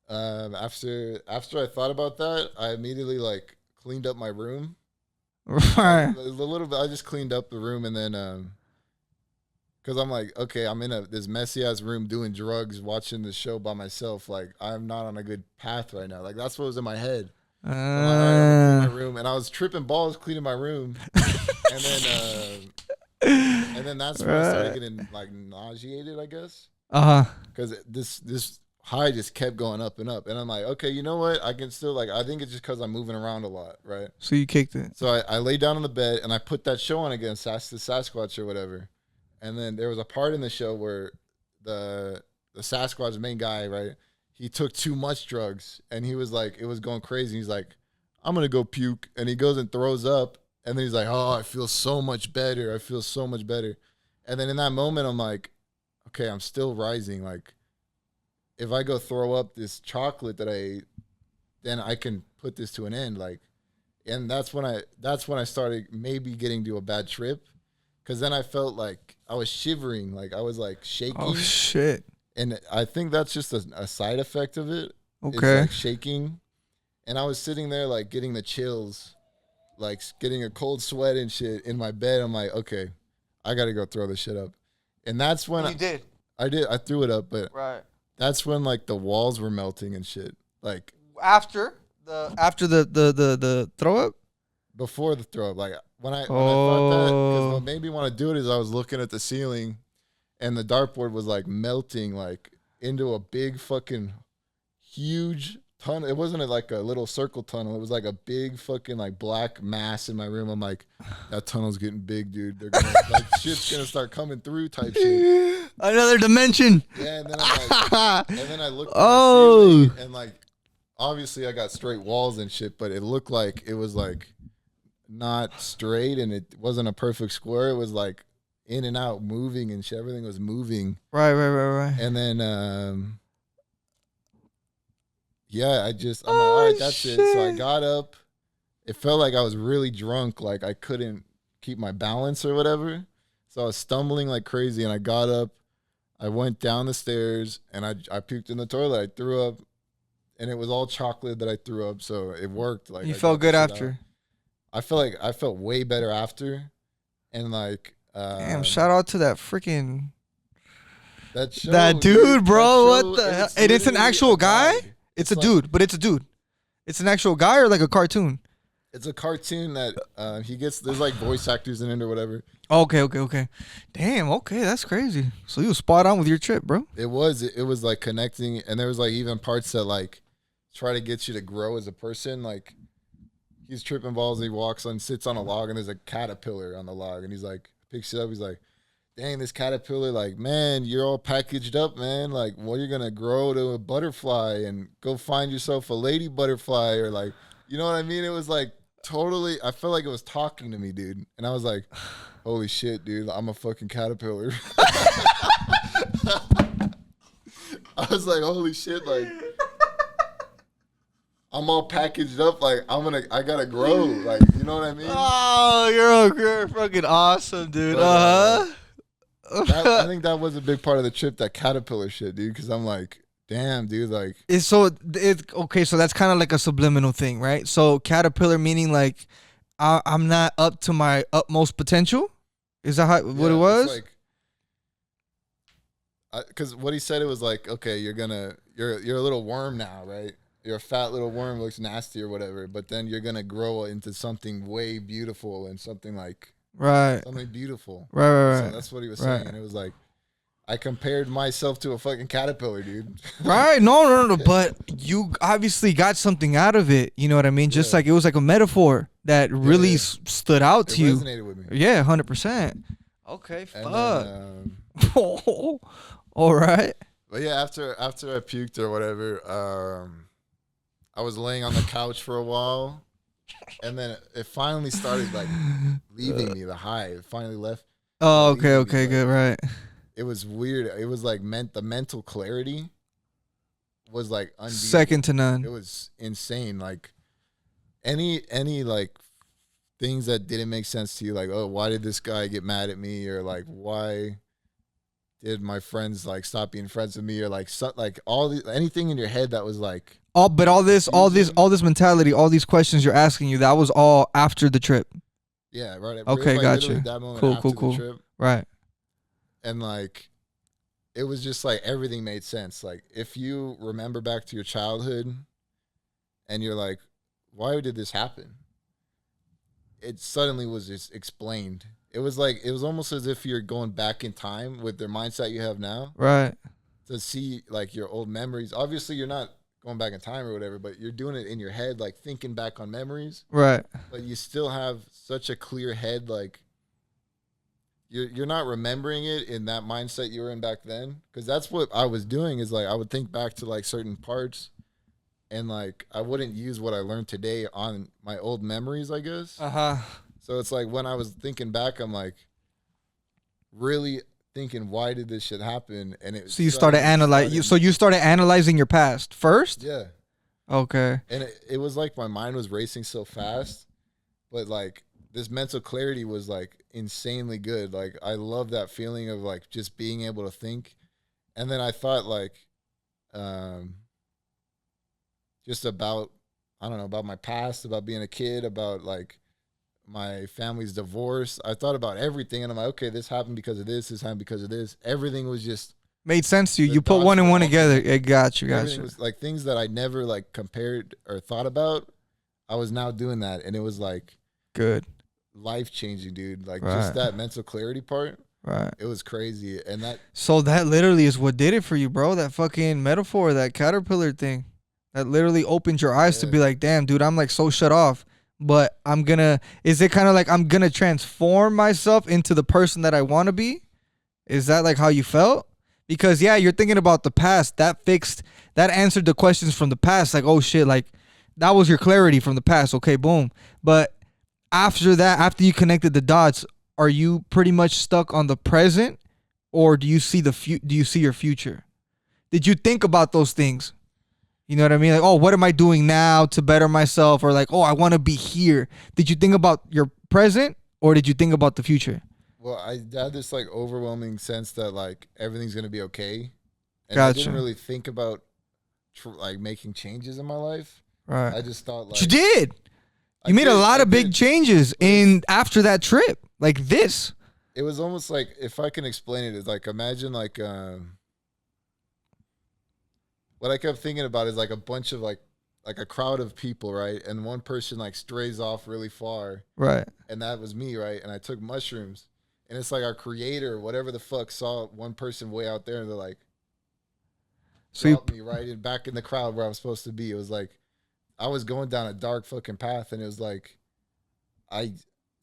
After I thought about that, I immediately like cleaned up my room. Right. A little bit. I just cleaned up the room, and then because I'm like, okay, I'm in this messy ass room doing drugs, watching this show by myself. Like, I'm not on a good path right now. Like, that's what was in my head. I'm like, all right, I'm gonna clean my room, and I was tripping balls cleaning my room, and then that's when I started getting like nauseated, I guess. Because this high just kept going up and up, and I'm like, okay, you know what? I can still, like, I think it's just because I'm moving around a lot, right? So you kicked it. So I lay down on the bed and I put that show on again, the Sasquatch or whatever. And then there was a part in the show where the Sasquatch main guy, right? He took too much drugs, and he was like, it was going crazy. He's like, I'm gonna go puke, and he goes and throws up, and then he's like, oh, I feel so much better. I feel so much better. And then in that moment, I'm like, okay, I'm still rising. Like, if I go throw up this chocolate that I ate, then I can put this to an end. Like, and that's when I started maybe getting to a bad trip, because then I felt like I was shivering, like I was like shaking. Oh shit! And I think that's just a side effect of it. Okay. It's like shaking, and I was sitting there like getting the chills, like getting a cold sweat and shit in my bed. I'm like, okay, I got to go throw this shit up, and that's when you did. I did. I threw it up, but right. That's when like the walls were melting and shit. Like after the throw up? Before the throw up. Like when I thought that, because what made me want to do it is I was looking at the ceiling, and the dartboard was like melting like into a big fucking huge tunnel. It wasn't like a little circle tunnel. It was like a big fucking like black mass in my room. I'm like, that tunnel's getting big, dude. They're gonna like shit's gonna start coming through type shit. Another dimension. Yeah, and then I'm like, and then I looked at the ceiling, and like obviously I got straight walls and shit, but it looked like it was like not straight, and it wasn't a perfect square. It was like in and out, moving and shit. Everything was moving. Right. And then yeah, I'm like, all right, that's it. So I got up. It felt like I was really drunk, like I couldn't keep my balance or whatever. So I was stumbling like crazy, and I got up. I went down the stairs, and I puked in the toilet. I threw up, and it was all chocolate that I threw up, so it worked. Like, you felt good after. I felt way better after, and like damn, shout out to that freaking that dude, bro. What the hell? And it's an actual guy. It's a dude, but it's a dude. It's an actual guy or like a cartoon? It's a cartoon that he gets. There's like voice actors in it or whatever. Okay. Damn, okay, that's crazy. So you was spot on with your trip, bro. It was like connecting, and there was like even parts that like try to get you to grow as a person. Like he's tripping balls, and he walks on, sits on a log, and there's a caterpillar on the log, and he's like picks it up. He's like, "Dang, this caterpillar! Like, man, you're all packaged up, man. Like, well, you're gonna grow to a butterfly and go find yourself a lady butterfly, or like, you know what I mean?" It was like totally. I felt like it was talking to me, dude, and I was like, "Holy shit, dude! I'm a fucking caterpillar." I was like, "Holy shit!" Like, I'm all packaged up. Like, I gotta grow. Like, you know what I mean? Oh, you're fucking awesome, dude. I think that was a big part of the trip, that caterpillar shit, dude. Because I'm like, damn, dude. Like, It's okay. So that's kind of like a subliminal thing, right? So caterpillar meaning like I'm not up to my utmost potential. Is that what it was? Like, because what he said, it was like, okay, you're a little worm now, right? You're a fat little worm, looks nasty or whatever, but then you're gonna grow into something way beautiful and something like something beautiful. Right. So that's what he was saying, and it was like, I compared myself to a fucking caterpillar, dude. Right. No. But you obviously got something out of it. You know what I mean? Just like it was like a metaphor that really stood out to you. Resonated with me. Yeah, 100%. Okay. And Fuck. then, all right. but yeah, after I puked or whatever, I was laying on the couch for a while, and then it finally started like leaving me. The high, it finally left. Oh, okay, good, right. It was weird. It was like the mental clarity was like unbeatable. Second to none. It was insane. Like any like things that didn't make sense to you, like, oh, why did this guy get mad at me, or like, why did my friends like stop being friends with me, or like anything in your head that was like all this mentality, all these questions you're asking you, that was all after the trip. Yeah, right. Okay, like gotcha. That moment Cool. the trip. Right. And like, it was just like everything made sense. Like, if you remember back to your childhood and you're like, why did this happen? It suddenly was just explained. It was almost as if you're going back in time with the mindset you have now. Right. To see like your old memories. Obviously, you're not going back in time or whatever, but you're doing it in your head, like thinking back on memories. Right. But you still have such a clear head, like, you're not remembering it in that mindset you were in back then, because that's what I was doing. Is like I would think back to like certain parts, and like I wouldn't use what I learned today on my old memories, I guess. So it's like when I was thinking back, I'm like really thinking, why did this shit happen? And it so you started analyzing. So you started analyzing your past first. Yeah. Okay. And it was like my mind was racing so fast, but like this mental clarity was like insanely good. Like I love that feeling of like just being able to think. And then I thought like just about, I don't know, about my past, about being a kid, about like my family's divorce. I thought about everything, and I'm like, okay, this happened because of this happened because of this. Everything was just made sense to you. You put one and one together. It got you. Everything was like things that I never like compared or thought about. I was now doing that, and it was like good. Life changing, dude. Like just that mental clarity part. Right. It was crazy. And that literally is what did it for you, bro. That fucking metaphor, that caterpillar thing. That literally opened your eyes to be like, damn, dude, I'm like so shut off. But is it kind of like I'm gonna transform myself into the person that I wanna be? Is that like how you felt? Because yeah, you're thinking about the past. That answered the questions from the past. Like, oh shit, like that was your clarity from the past. Okay, boom. But after that, after you connected the dots, are you pretty much stuck on the present, or do you see your future? Did you think about those things? You know what I mean? Like, oh, what am I doing now to better myself? Or like, oh, I want to be here. Did you think about your present, or did you think about the future? Well, I had this like overwhelming sense that like everything's gonna be okay, and gotcha. I didn't really think about like making changes in my life. Right. I just thought like you did. You made a lot of big changes after that trip, like this. It was almost like, if I can explain it, is like, imagine like what I kept thinking about is like a bunch of like like a crowd of people, right? And one person like strays off really far. Right. And that was me, right? And I took mushrooms. And it's like our creator, whatever the fuck, saw one person way out there and they're like, so you, me right in back in the crowd where I'm supposed to be. It was like I was going down a dark fucking path and it was like I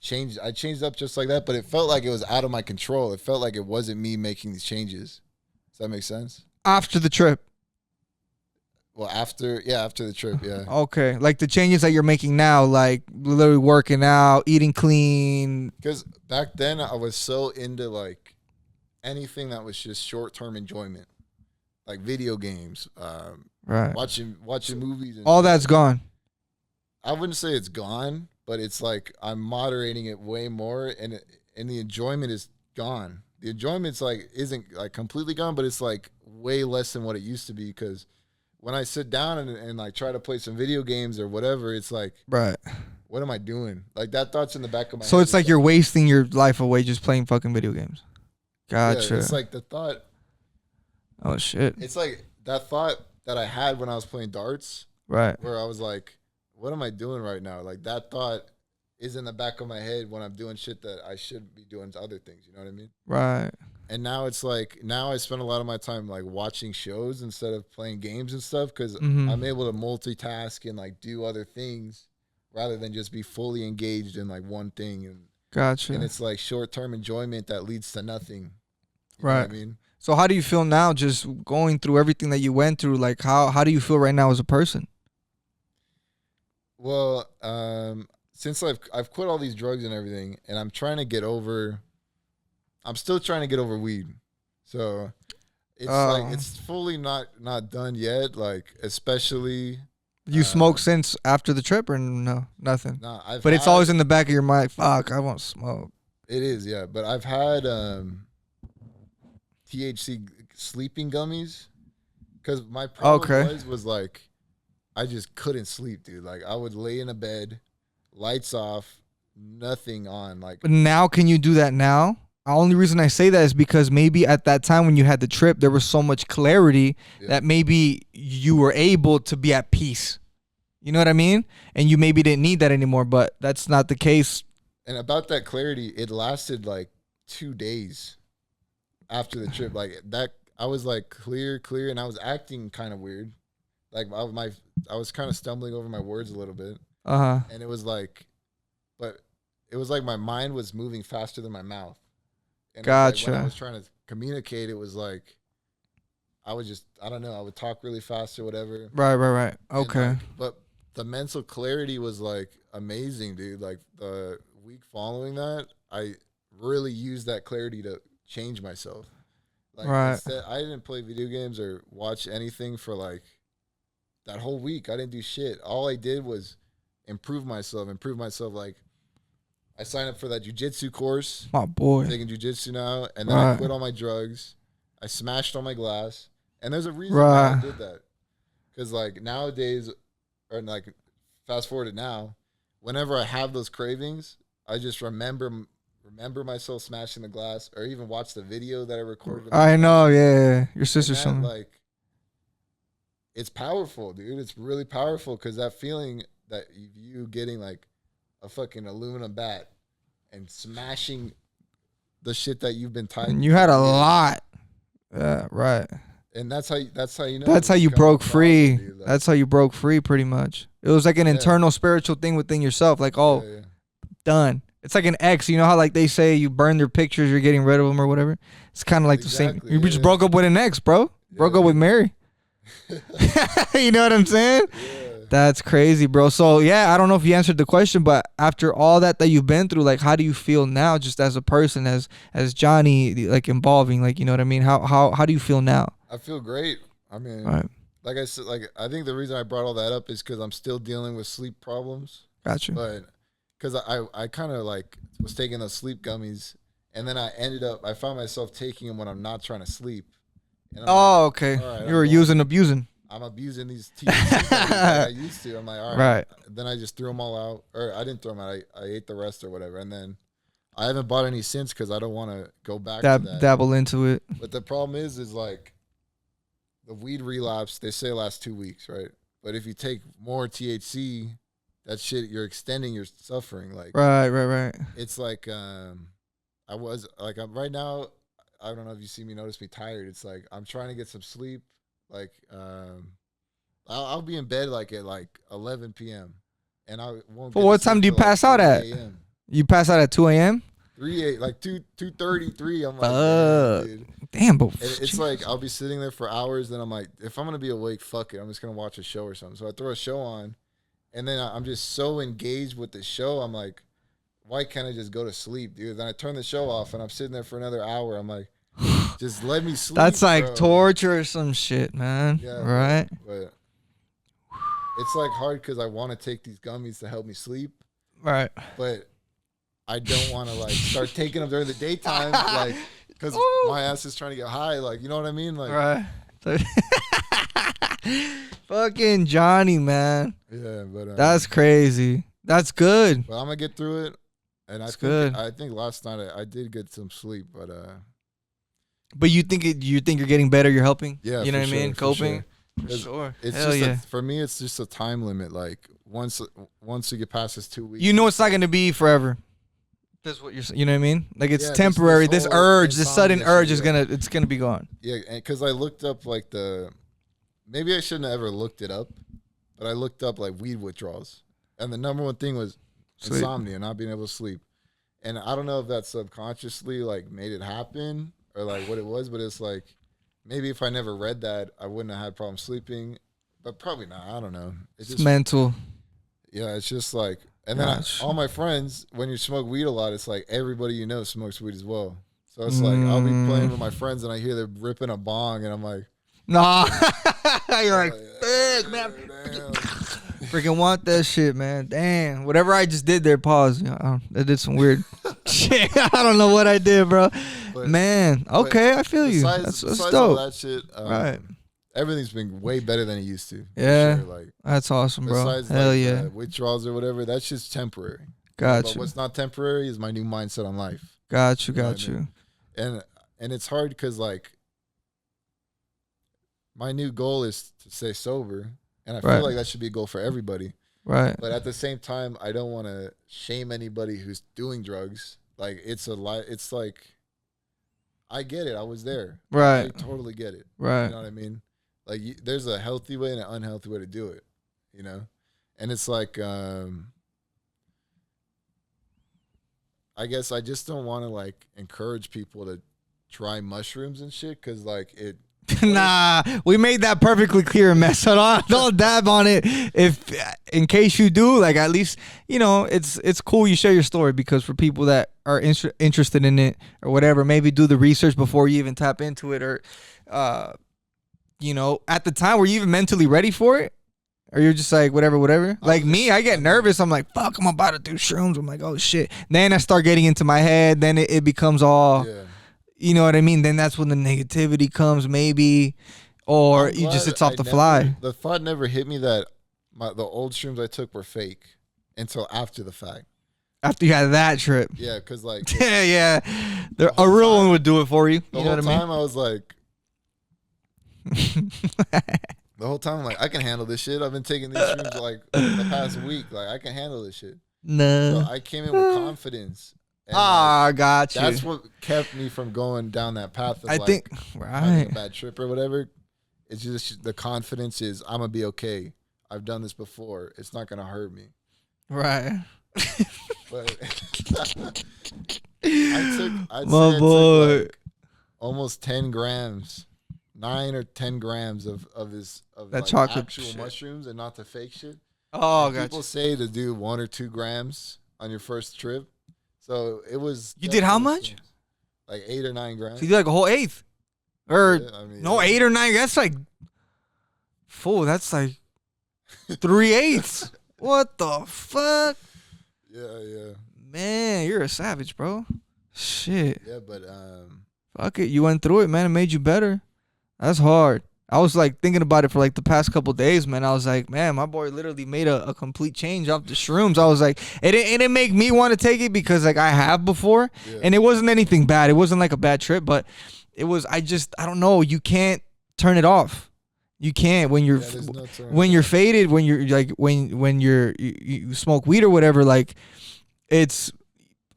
changed up just like that, but it felt like it was out of my control. It felt like it wasn't me making these changes. Does that make sense? after the trip. Well, after the trip, yeah. Okay. Like the changes that you're making now, like literally working out, eating clean. Because back then I was so into like anything that was just short-term enjoyment, like video games, Right. watching movies. And All shit. that's gone. I wouldn't say it's gone, but it's like I'm moderating it way more, and the enjoyment is gone. The enjoyment's like isn't like completely gone, but it's like way less than what it used to be. Because when I sit down and like try to play some video games or whatever, it's like, Right. what am I doing? Like that thought's in the back of my head. So it's like you're wasting your life away just playing fucking video games. Gotcha. Yeah, it's like the thought. Oh shit. It's like that thought that I had when I was playing darts, Right. where I was like, what am I doing right now? Like that thought is in the back of my head when I'm doing shit that I should be doing to other things. You know what I mean? Right. And now it's like, now I spend a lot of my time like watching shows instead of playing games and stuff because I'm able to multitask and like do other things rather than just be fully engaged in like one thing. And Gotcha. and it's like short-term enjoyment that leads to nothing. You know Right. what I mean? So how do you feel now just going through everything that you went through? Like how do you feel right now as a person? Well, since I've quit all these drugs and everything, and I'm still trying to get over weed. So it's like it's fully not done yet. Like especially You smoke since after the trip or no? Nothing. nah, But it's always in the back of your mind. Fuck, I won't smoke. It is, yeah. But I've had THC sleeping gummies because my problem was like I just couldn't sleep, dude. Like I would lay in a bed, lights off, nothing on. Like, But now, can you do that now? The only reason I say that is because maybe at that time when you had the trip, there was so much clarity that maybe you were able to be at peace. You know what I mean? And you maybe didn't need that anymore, but that's not the case. And about that clarity, it lasted like 2 days after the trip. Like that, I was like clear, and I was acting kind of weird. Like I was kind of stumbling over my words a little bit. And it was like, but it was like my mind was moving faster than my mouth. And Gotcha. Like when I was trying to communicate, it was like, I don't know, I would talk really fast or whatever. Right. Okay. Like, but the mental clarity was like amazing, dude. Like the week following that, I really used that clarity to change myself. Like instead, I didn't play video games or watch anything for like that whole week. I didn't do shit. All I did was improve myself. Like I signed up for that jiu-jitsu course. My boy. I'm taking jiu-jitsu now. And then I quit all my drugs. I smashed all my glass. And there's a reason why I did that. Because like nowadays, or like fast forward to now, whenever I have those cravings, I just remember myself smashing the glass or even watch the video that I recorded. I know, yeah. Your sister's something. Like, it's powerful, dude. It's really powerful because that feeling that you getting like a fucking aluminum bat and smashing the shit that you've been tied. And you had a lot. Yeah, right. And that's how you know. That's how you broke free. Like, that's how you broke free pretty much. It was like an internal spiritual thing within yourself. Like, done. It's like an ex. You know how like they say you burn their pictures, you're getting rid of them or whatever? It's kind of like the same. You just broke up with an ex, bro. Broke up with Mary. You know what I'm saying? Yeah. That's crazy, bro. So yeah, I don't know if you answered the question, but after all that you've been through, like how do you feel now just as a person, as Johnny, like involving, like, you know what I mean? How do you feel now? I feel great. I mean, like I said, like I think the reason I brought all that up is because I'm still dealing with sleep problems. Gotcha. But because I kind of like was taking those sleep gummies, and then I found myself taking them when I'm not trying to sleep. And I'm okay. Right, you were abusing. I'm abusing these THC like I used to. I'm like, all right. Then I just threw them all out. Or I didn't throw them out. I ate the rest or whatever. And then I haven't bought any since because I don't want to go back to that. Dabble into it. But the problem is like the weed relapse, they say lasts 2 weeks, right? But if you take more THC, that shit, you're extending your suffering. Like, right. it's like, I was like, I'm right now. I don't know if you see me notice me tired. It's like I'm trying to get some sleep. Like, I'll be in bed like at like 11 p.m. and I won't. But what time do you pass out at? You pass out at 2 a.m. 3 like 2:33. I'm like, damn, dude. Damn, but it's like I'll be sitting there for hours. Then I'm like, if I'm gonna be awake, fuck it. I'm just gonna watch a show or something. So I throw a show on, and then I'm just so engaged with the show. I'm like, why can't I just go to sleep, dude? Then I turn the show off, and I'm sitting there for another hour. I'm like, just let me sleep. That's like bro. torture or some shit, man. Yeah, right. But it's like hard because I want to take these gummies to help me sleep. Right. But I don't want to like start taking them during the daytime, like because my ass is trying to get high. Like, you know what I mean? Like, right. Fucking Johnny, man. Yeah, but that's crazy. That's good. But I'm gonna get through it, and I think last night I did get some sleep, but you think you're getting better? You're helping. Yeah, you know what I mean. Coping. For sure. It's hell just for me. It's just a time limit. Like once you get past this 2 weeks, you know it's not gonna be forever. That's what you're. You know what I mean? Like it's temporary. This urge, this sudden urge, is gonna be gone. Yeah, because I looked up like maybe I shouldn't have ever looked it up, but I looked up like weed withdrawals, and the number one thing was insomnia, not being able to sleep. And I don't know if that subconsciously like made it happen or like what it was, but it's like maybe if I never read that, I wouldn't have had problems sleeping, but probably not. I don't know. It's just mental. Yeah, it's just like. And then all my friends, when you smoke weed a lot, it's like everybody you know smokes weed as well. So it's like I'll be playing with my friends and I hear them ripping a bong and I'm like, nah. You're like, fuck, man. Freaking want that shit, man. Damn. Whatever I just did there, pause. I did some weird shit. I don't know what I did, bro. But, man, okay, I feel you. That's dope. All that shit, right. Everything's been way better than it used to. Yeah, sure. Like, that's awesome, bro. Besides, hell like, yeah. Withdrawals or whatever, that's just temporary. Got But you. what's not temporary is my new mindset on life. Got you. And it's hard because like my new goal is to stay sober, and I feel like that should be a goal for everybody. Right. But at the same time, I don't want to shame anybody who's doing drugs. Like it's like I get it. I was there. Right. I totally get it. Right. You know what I mean? Like there's a healthy way and an unhealthy way to do it, you know? And it's like, I guess I just don't want to like encourage people to try mushrooms and shit. Cause like it. Nah, we made that perfectly clear, mess. So don't dab on it. If in case you do, like at least, you know, it's cool you share your story because for people that are interested in it or whatever, maybe do the research before you even tap into it or, you know, at the time, were you even mentally ready for it? Or you're just like, whatever. Like me, I get nervous. I'm like, fuck, I'm about to do shrooms. I'm like, oh, shit. Then I start getting into my head. Then it becomes all, you know what I mean? Then that's when the negativity comes, maybe. Or it's off the fly. The thought never hit me that the old shrooms I took were fake until after the fact. After you had that trip. Yeah, because like. yeah. A real one would do it for you. You know what I mean? The whole time I was like. The whole time I'm like, I can handle this shit. I've been taking these shrooms like the past week. Like I can handle this shit. No. So I came in with confidence. And got you. That's what kept me from going down that path of having a bad trip or whatever. It's just the confidence is I'm gonna be okay. I've done this before. It's not gonna hurt me. Right. But I took like almost 10 grams. 9 or 10 grams of that like chocolate actual shit. Mushrooms and not the fake shit. Oh, gotcha. People say to do 1 or 2 grams on your first trip. So it was. You did how much? Like 8 or 9 grams. So you did like a whole eighth, or 8 or 9. That's like full. That's like 3/8. What the fuck? Yeah. Man, you're a savage, bro. Shit. Yeah, but fuck it. You went through it, man. It made you better. That's hard. I was like thinking about it for like the past couple days, man. I was like, man, my boy literally made a complete change off the shrooms. I was like, it didn't make me want to take it because like I have before, and it wasn't anything bad. It wasn't like a bad trip, but it was. I don't know. You can't turn it off. You can't when you're when you're faded, when you're like when you smoke weed or whatever. Like it's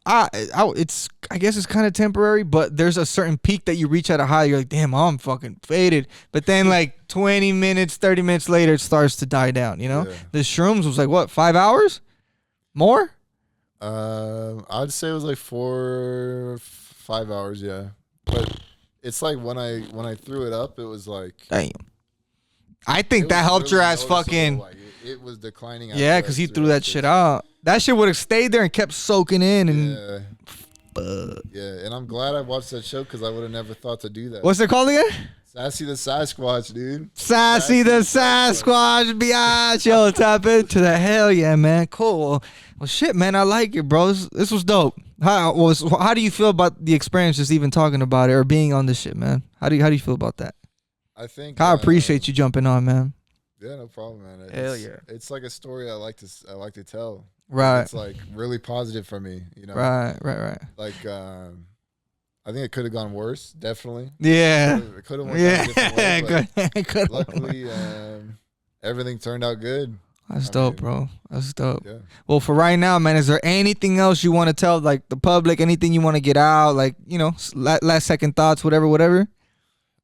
it's I guess it's kind of temporary, but there's a certain peak that you reach at a high. You're like, damn, I'm fucking faded. But then like 20 minutes, 30 minutes later, it starts to die down. You know, the shrooms was like what, 5 hours more? I'd say it was like 4, 5 hours. Yeah, but it's like when I threw it up, it was like damn. I think that helped your ass fucking. Like it was declining. Yeah, because he threw that shit out. That shit would have stayed there and kept soaking in. And yeah, and I'm glad I watched that show because I would have never thought to do that. What's it called again? Sassy the Sasquatch, dude. Sassy the Sasquatch, biatch. Yo, tap into the hell yeah, man. Cool. Well, shit, man, I like it, bro. This was dope. How do you feel about the experience, just even talking about it or being on this shit, man? How do you feel about that? I think I appreciate you jumping on, man. Yeah, no problem, man. Hell yeah. It's like a story I like to tell. Right. It's like really positive for me, you know. Right. Like I think it could have gone worse, definitely. Yeah. It could have went down a different way, but luckily everything turned out good. That's dope, bro. That's dope. Yeah. Well, for right now, man, is there anything else you want to tell like the public, anything you want to get out, like, you know, last second thoughts, whatever?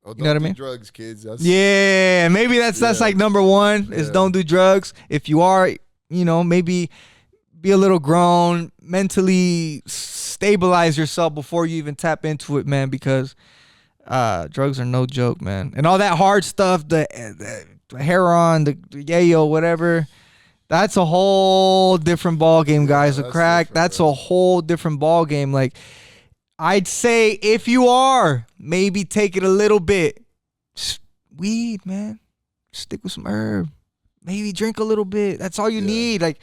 Oh, you know what I mean? Drugs, kids. Yeah, maybe that's like number one is don't do drugs. If you are, you know, maybe be a little grown, mentally stabilize yourself before you even tap into it, man, because drugs are no joke, man. And all that hard stuff, the heroin, the yayo, whatever, that's a whole different ball game, guys. The crack, that's a whole different ball game. Like, I'd say if you are, maybe take it a little bit. Just weed, man. Stick with some herb. Maybe drink a little bit. That's all you need. Like,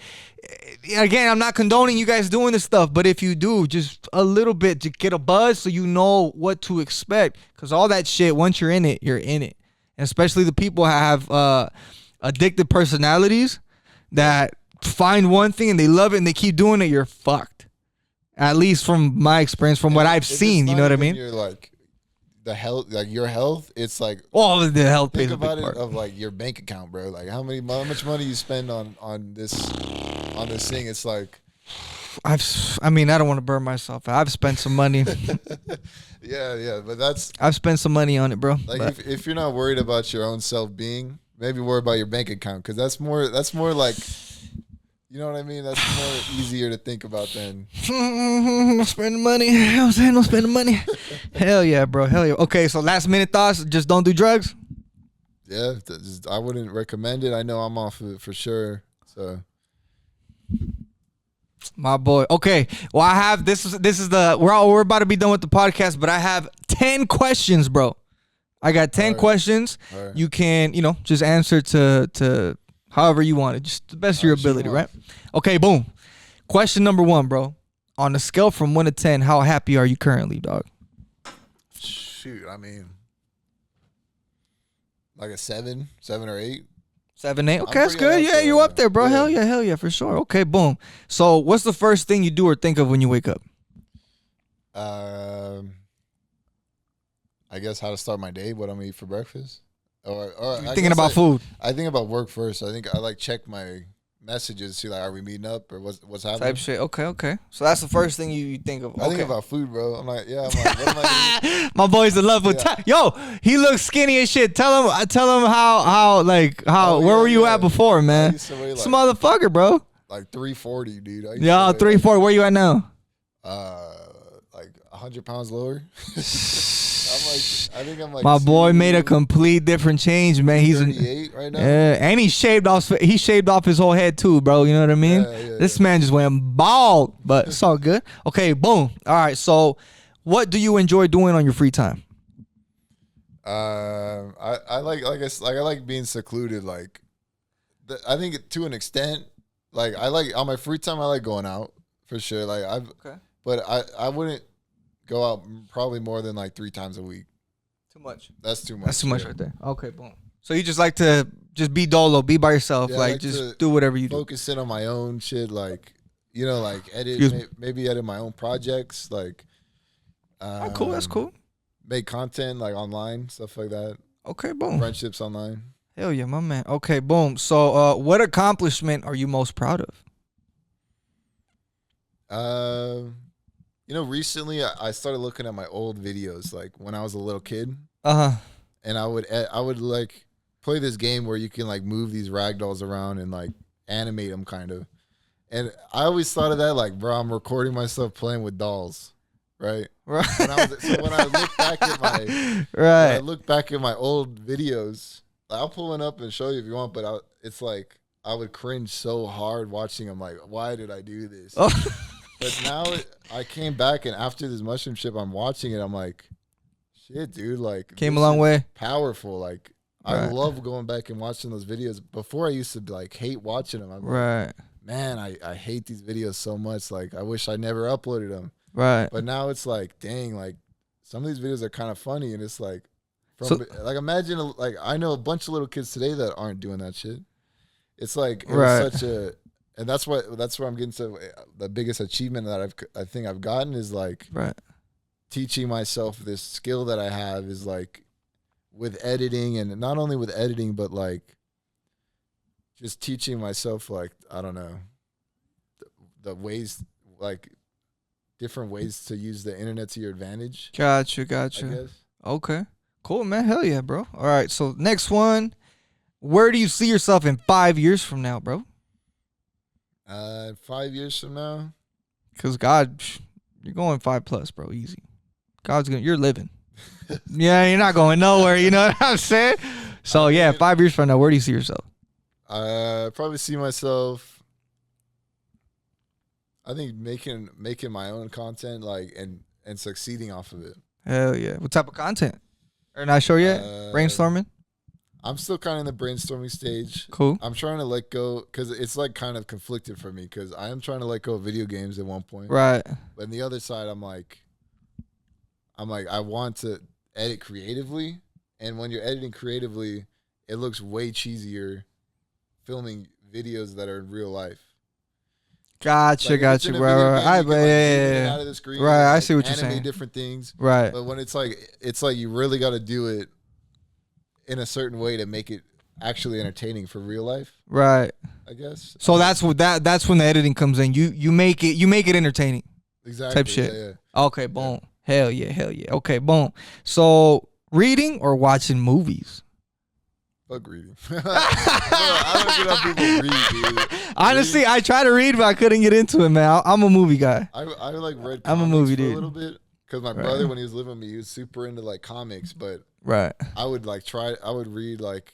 again, I'm not condoning you guys doing this stuff, but if you do, just a little bit to get a buzz so you know what to expect. Because all that shit, once you're in it, you're in it. And especially the people who have addicted personalities that find one thing and they love it and they keep doing it, you're fucked. At least from my experience, from what I've seen, you know what I mean? You're like the health, like your health. It's like the health. Think about it of like your bank account, bro. Like how much money you spend on this thing. It's like I don't want to burn myself. I've spent some money. yeah, but I've spent some money on it, bro. Like if you're not worried about your own self being, maybe worry about your bank account because that's more like. You know what I mean? That's more easier to think about than no spending money. I'm saying no spending money. Hell yeah, bro. Hell yeah. Okay, so last minute thoughts. Just don't do drugs. Yeah, I wouldn't recommend it. I know I'm off of it for sure. So, my boy. Okay. Well, I have this is the we're about to be done with the podcast, but I have 10 questions, bro. I got 10 questions. Right. You can just answer to however you want it, just the best of your ability, right? Okay, boom. Question number 1, bro. On a scale from 1 to 10, how happy are you currently, dog? Shoot, I mean, like a 7 or 8. 7, 8. Okay, that's good. Yeah, you're up there, bro. Yeah. Hell yeah, for sure. Okay, boom. So, what's the first thing you do or think of when you wake up? I guess how to start my day, what I'm gonna eat for breakfast. Or you're thinking about food. I think about work first. I think I like check my messages, see like, are we meeting up or what's happening? Type shit. Okay. So that's the first thing you think of. Okay. I think about food, bro. I'm like, what am I eating? My boy's in love with yo, he looks skinny as shit. Tell him how where were you at before, man? This motherfucker, bro. Like 340, dude. 340. Where you at now? Like 100 pounds lower. I think I'm like my boy made a complete different change, man. He's 38 right now. Yeah, and he shaved off his whole head too, bro. You know what I mean? This man just went bald, but it's all good. Okay, boom. All right, so what do you enjoy doing on your free time? I like being secluded. Like, I think to an extent, like I like on my free time, I like going out for sure. Like but I wouldn't go out probably more than like 3 times a week. Too much. That's too much. That's too much right there. Okay, boom. So you just like to just be dolo, be by yourself, like just do whatever you do. Focus in on my own shit, like like edit, maybe edit my own projects, like. Cool. That's cool. Make content like online, stuff like that. Okay, boom. Friendships online. Hell yeah, my man. Okay, boom. So, what accomplishment are you most proud of? Recently I started looking at my old videos, like when I was a little kid, Uh huh. and I would like play this game where you can like move these ragdolls around and like animate them, kind of. And I always thought of that like, bro, I'm recording myself playing with dolls, right? Right. When I look back at my when I look back at my old videos, I'll pull one up and show you if you want. But it's like I would cringe so hard watching them. Like, why did I do this? Oh. But now I came back, and after this mushroom ship, I'm watching it. I'm like, shit, dude, like Came a this long is way. powerful. Like I Right. love going back and watching those videos. Before I used to like hate watching them. I'm like, Right. man, I hate these videos so much. Like I wish I never uploaded them. Right. But now it's like, dang, like some of these videos are kind of funny, and it's like, like imagine like I know a bunch of little kids today that aren't doing that shit. It's like it was such a, and that's where I'm getting to the biggest achievement that I think I've gotten is like teaching myself this skill that I have is like with editing, and not only with editing but like just teaching myself like I don't know the ways like different ways to use the internet to your advantage. Gotcha. I guess. Okay. Cool, man. Hell yeah, bro. All right. So next one, where do you see yourself in 5 years from now, bro? 5 years from now. Cause God, you're going 5+, bro. Easy. You're living. Yeah, you're not going nowhere. You know what I'm saying? So yeah, 5 years from now, where do you see yourself? I probably see myself. I think making my own content, like and succeeding off of it. Hell yeah. What type of content? Are not sure yet? Brainstorming? I'm still kind of in the brainstorming stage. Cool. I'm trying to let go because it's like kind of conflicted for me because I am trying to let go of video games at one point. Right. But on the other side, I'm like, I want to edit creatively. And when you're editing creatively, it looks way cheesier filming videos that are in real life. Gotcha, Like, gotcha, game, bro. Yeah. Out of the screen, Right, I like, see what you're saying. Animate different things. Right. But when it's like you really got to do it in a certain way to make it actually entertaining for real life. Right. I guess. So that's when the editing comes in. You make it entertaining. Exactly. Type shit. Yeah. Okay, boom. Yeah. Hell yeah. Okay, boom. So reading or watching movies? Fuck reading. I don't get how people read, dude. Honestly, I try to read, but I couldn't get into it, man. I'm a movie guy. I like read comics I'm a movie for dude. a little bit because my brother, when he was living with me, he was super into like comics, but I would like I would read like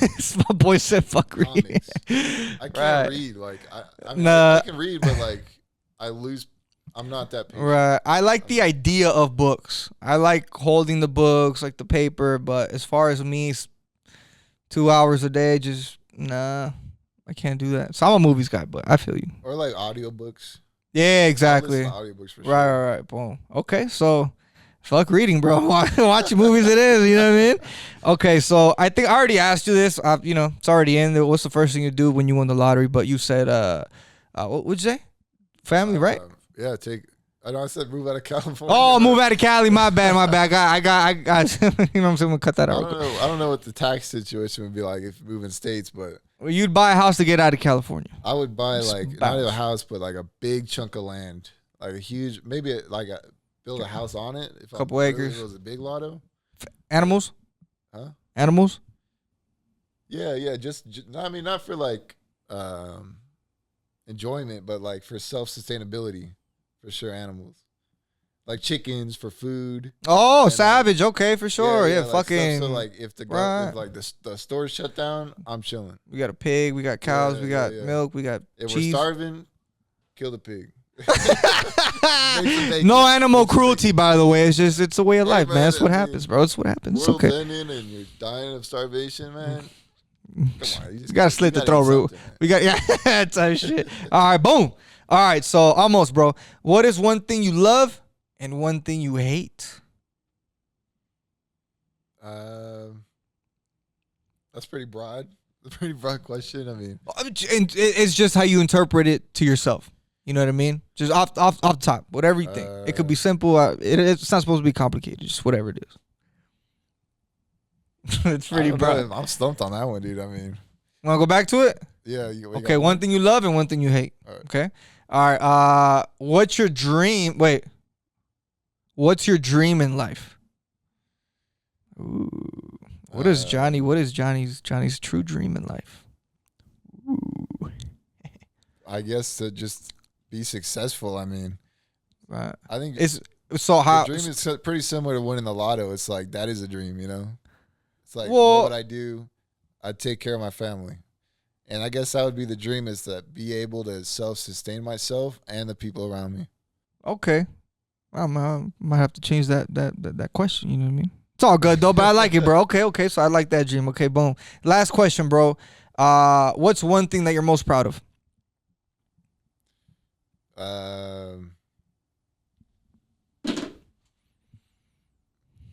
my boy said fuck reading. I can't read. Like I can read, but like I'm not that patient. Right. I like the idea of books. I like holding the books, like the paper, but as far as me 2 hours a day, just nah, I can't do that. So I'm a movies guy, but I feel you. Or like audiobooks. Yeah, exactly. Audiobooks for sure. Right. Boom. Okay, so fuck reading, bro. Watching movies it is, you know what I mean? Okay, so I think I already asked you this. It's already in there. What's the first thing you do when you win the lottery? But you said, what would you say? Family, right? Yeah, I know I said move out of California. Oh, move out of Cali. My bad. I got. You know what I'm saying? We'll cut that out. I don't know what the tax situation would be like if moving states, but you'd buy a house to get out of California. I would buy not a house, but like a big chunk of land, like a huge, build a house on it. If couple acres. If it was a big lotto. Animals? Huh? Animals? Yeah. Just not for like enjoyment, but like for self-sustainability. For sure, animals like chickens for food. Oh, savage. Okay, for sure. Yeah, like fucking. So like if the stores shut down, I'm chilling. We got a pig. We got cows. We got milk. We got if cheese. We're starving, kill the pig. No animal cruelty, by the way. It's a way of life, man. That's what happens, bro. It's what happens. It's okay. World's ending and you're dying of starvation, man. Come on, you gotta slit the throat, root. We got type shit. All right, boom. All right, so almost, bro. What is one thing you love and one thing you hate? That's pretty broad. That's a pretty broad question. I mean, and it's just how you interpret it to yourself. You know what I mean? Just off the top, whatever you think. It could be simple. It's not supposed to be complicated. Just whatever it It's pretty broad. I'm stumped on that one, dude. I mean, want to go back to it? Yeah. Okay, one thing you love and one thing you hate. All right. Okay. All right. What's your dream? Wait. What's your dream in life? Ooh. What is Johnny's true dream in life? Ooh. I guess to just be successful. I mean, right. I think it's so how the dream is pretty similar to winning the lotto. It's like that is a dream, you know. It's like what would I do? I'd take care of my family, and I guess that would be the dream, is to be able to self-sustain myself and the people around me. Okay, I might have to change that question. You know what I mean? It's all good though, but I like it, bro. Okay. So I like that dream. Okay, boom. Last question, bro. What's one thing that you're most proud of?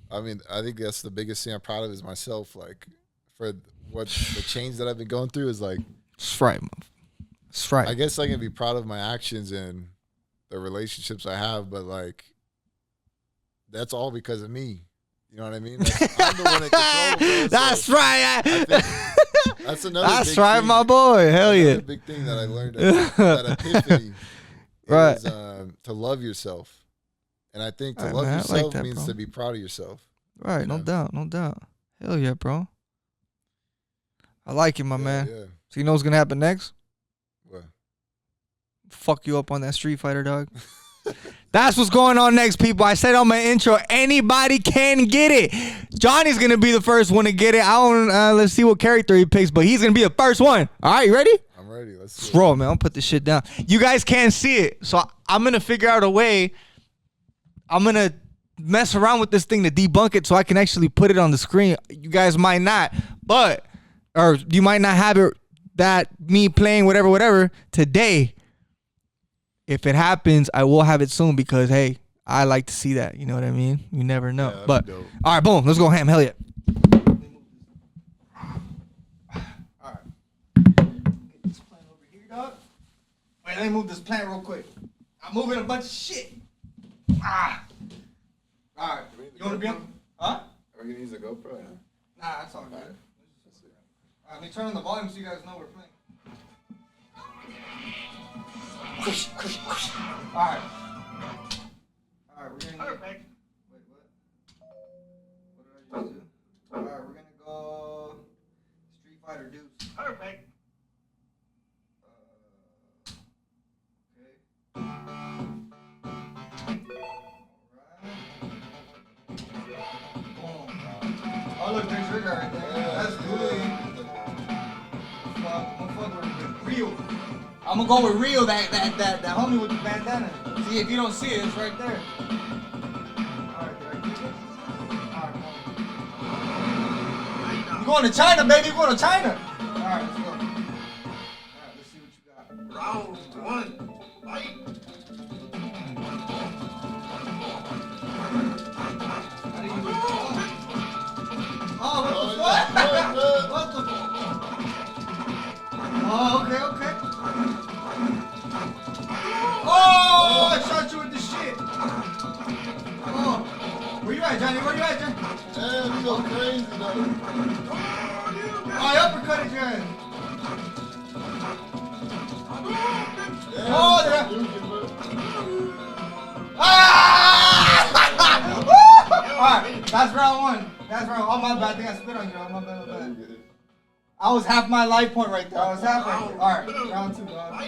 I mean, I think that's the biggest thing I'm proud of is myself. Like, for what the change that I've been going through is like. It's right, man. It's right. I guess I can be proud of my actions and the relationships I have, but like, that's all because of me. You know what I mean? Like, I'm the one that controls. That's right. That's another. That's big right, thing. my boy. Hell Another yeah. big thing that I learned, that epiphany, right. is to love yourself. And I think to right, love man, yourself like that, means bro. to be proud of yourself. Right, you no know? doubt. Hell yeah, bro. I like it, my man. Yeah. So you know what's gonna happen next? What? Fuck you up on that Street Fighter, dog. That's what's going on next, people. I said on my intro, anybody can get it. Johnny's gonna be the first one to get it. Let's see what character he picks, but he's gonna be the first one. All right, you ready? I'm ready. Let's roll, man. I'll put this shit down. You guys can't see it, so I'm gonna figure out a way. I'm gonna mess around with this thing to debunk it so I can actually put it on the screen. You guys might not, or you might not have it, that me playing whatever today. If it happens, I will have it soon because, hey, I like to see that. You know what I mean? You never know. Yeah, but, all right, boom. Let's go ham. Hell yeah. All right. Get this plant over here, dog. Wait, let me move this plant real quick. I'm moving a bunch of shit. All right. You want to be on? Huh? Are we going to use a GoPro? Yeah? Nah, that's all good. All right, let me turn on the volume so you guys know we're playing. Alright. Alright, we're gonna Perfect. Wait, what? What did I just do? Alright, we're gonna go Street Fighter Deuce. Perfect. Okay. Alright. Boom. Oh, look, there's your guy right there. Yeah, that's good. Motherfucker, real. I'm gonna go with Rio, that homie with the bandana. See, if you don't see it, it's right there. Alright, did I get it? Alright, come on. We're going to China, baby. We're going to China. Alright, let's go. Alright, let's see what you got. Round 1. Fight. Oh, what the fuck? What the fuck? Oh, okay. Oh, I shot you with the shit. Oh, where you at, Johnny? Damn, you go crazy, though. Oh, I uppercutted your ass. Yeah, oh, there. Alright, that's round 1. Oh, my bad. I think I spit on you. My bad. I was half my life point right there. Alright, round 2, dog.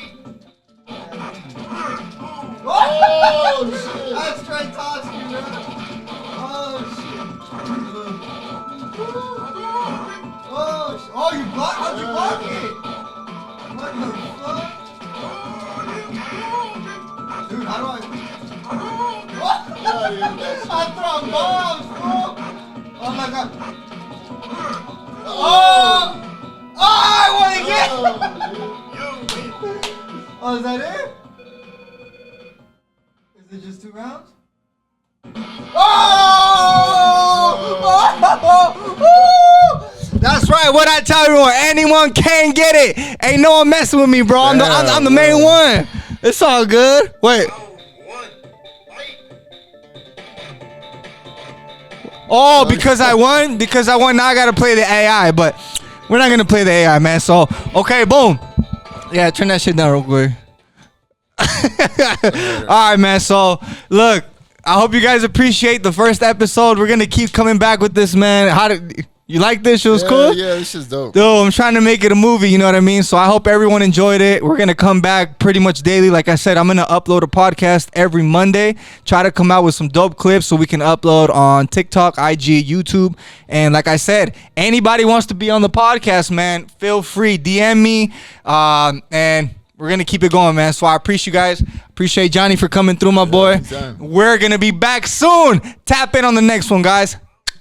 Oh, shit. That's straight toss you, bro. Oh, shit. Oh, you blocked? How'd you block it? What the fuck? Dude, how do I... What? I'm throwing bombs, bro. Oh, my God. Oh, I want to get... Oh, is that it? Is it just 2 rounds? Oh! That's right. What I tell everyone, anyone can get it. Ain't no one messing with me, bro. I'm the main one. It's all good. Wait. Oh, because I won? Because I won, now I got to play the AI. But we're not going to play the AI, man. So, okay, boom. Yeah, turn that shit down real quick. All right, man. So, look, I hope you guys appreciate the first episode. We're going to keep coming back with this, man. How did... You like this? It was cool? Yeah, this is dope. Dude, I'm trying to make it a movie, you know what I mean? So I hope everyone enjoyed it. We're going to come back pretty much daily. Like I said, I'm going to upload a podcast every Monday. Try to come out with some dope clips so we can upload on TikTok, IG, YouTube. And like I said, anybody wants to be on the podcast, man, feel free. DM me. And we're going to keep it going, man. So I appreciate you guys. Appreciate Johnny for coming through, my boy. Anytime. We're going to be back soon. Tap in on the next one, guys.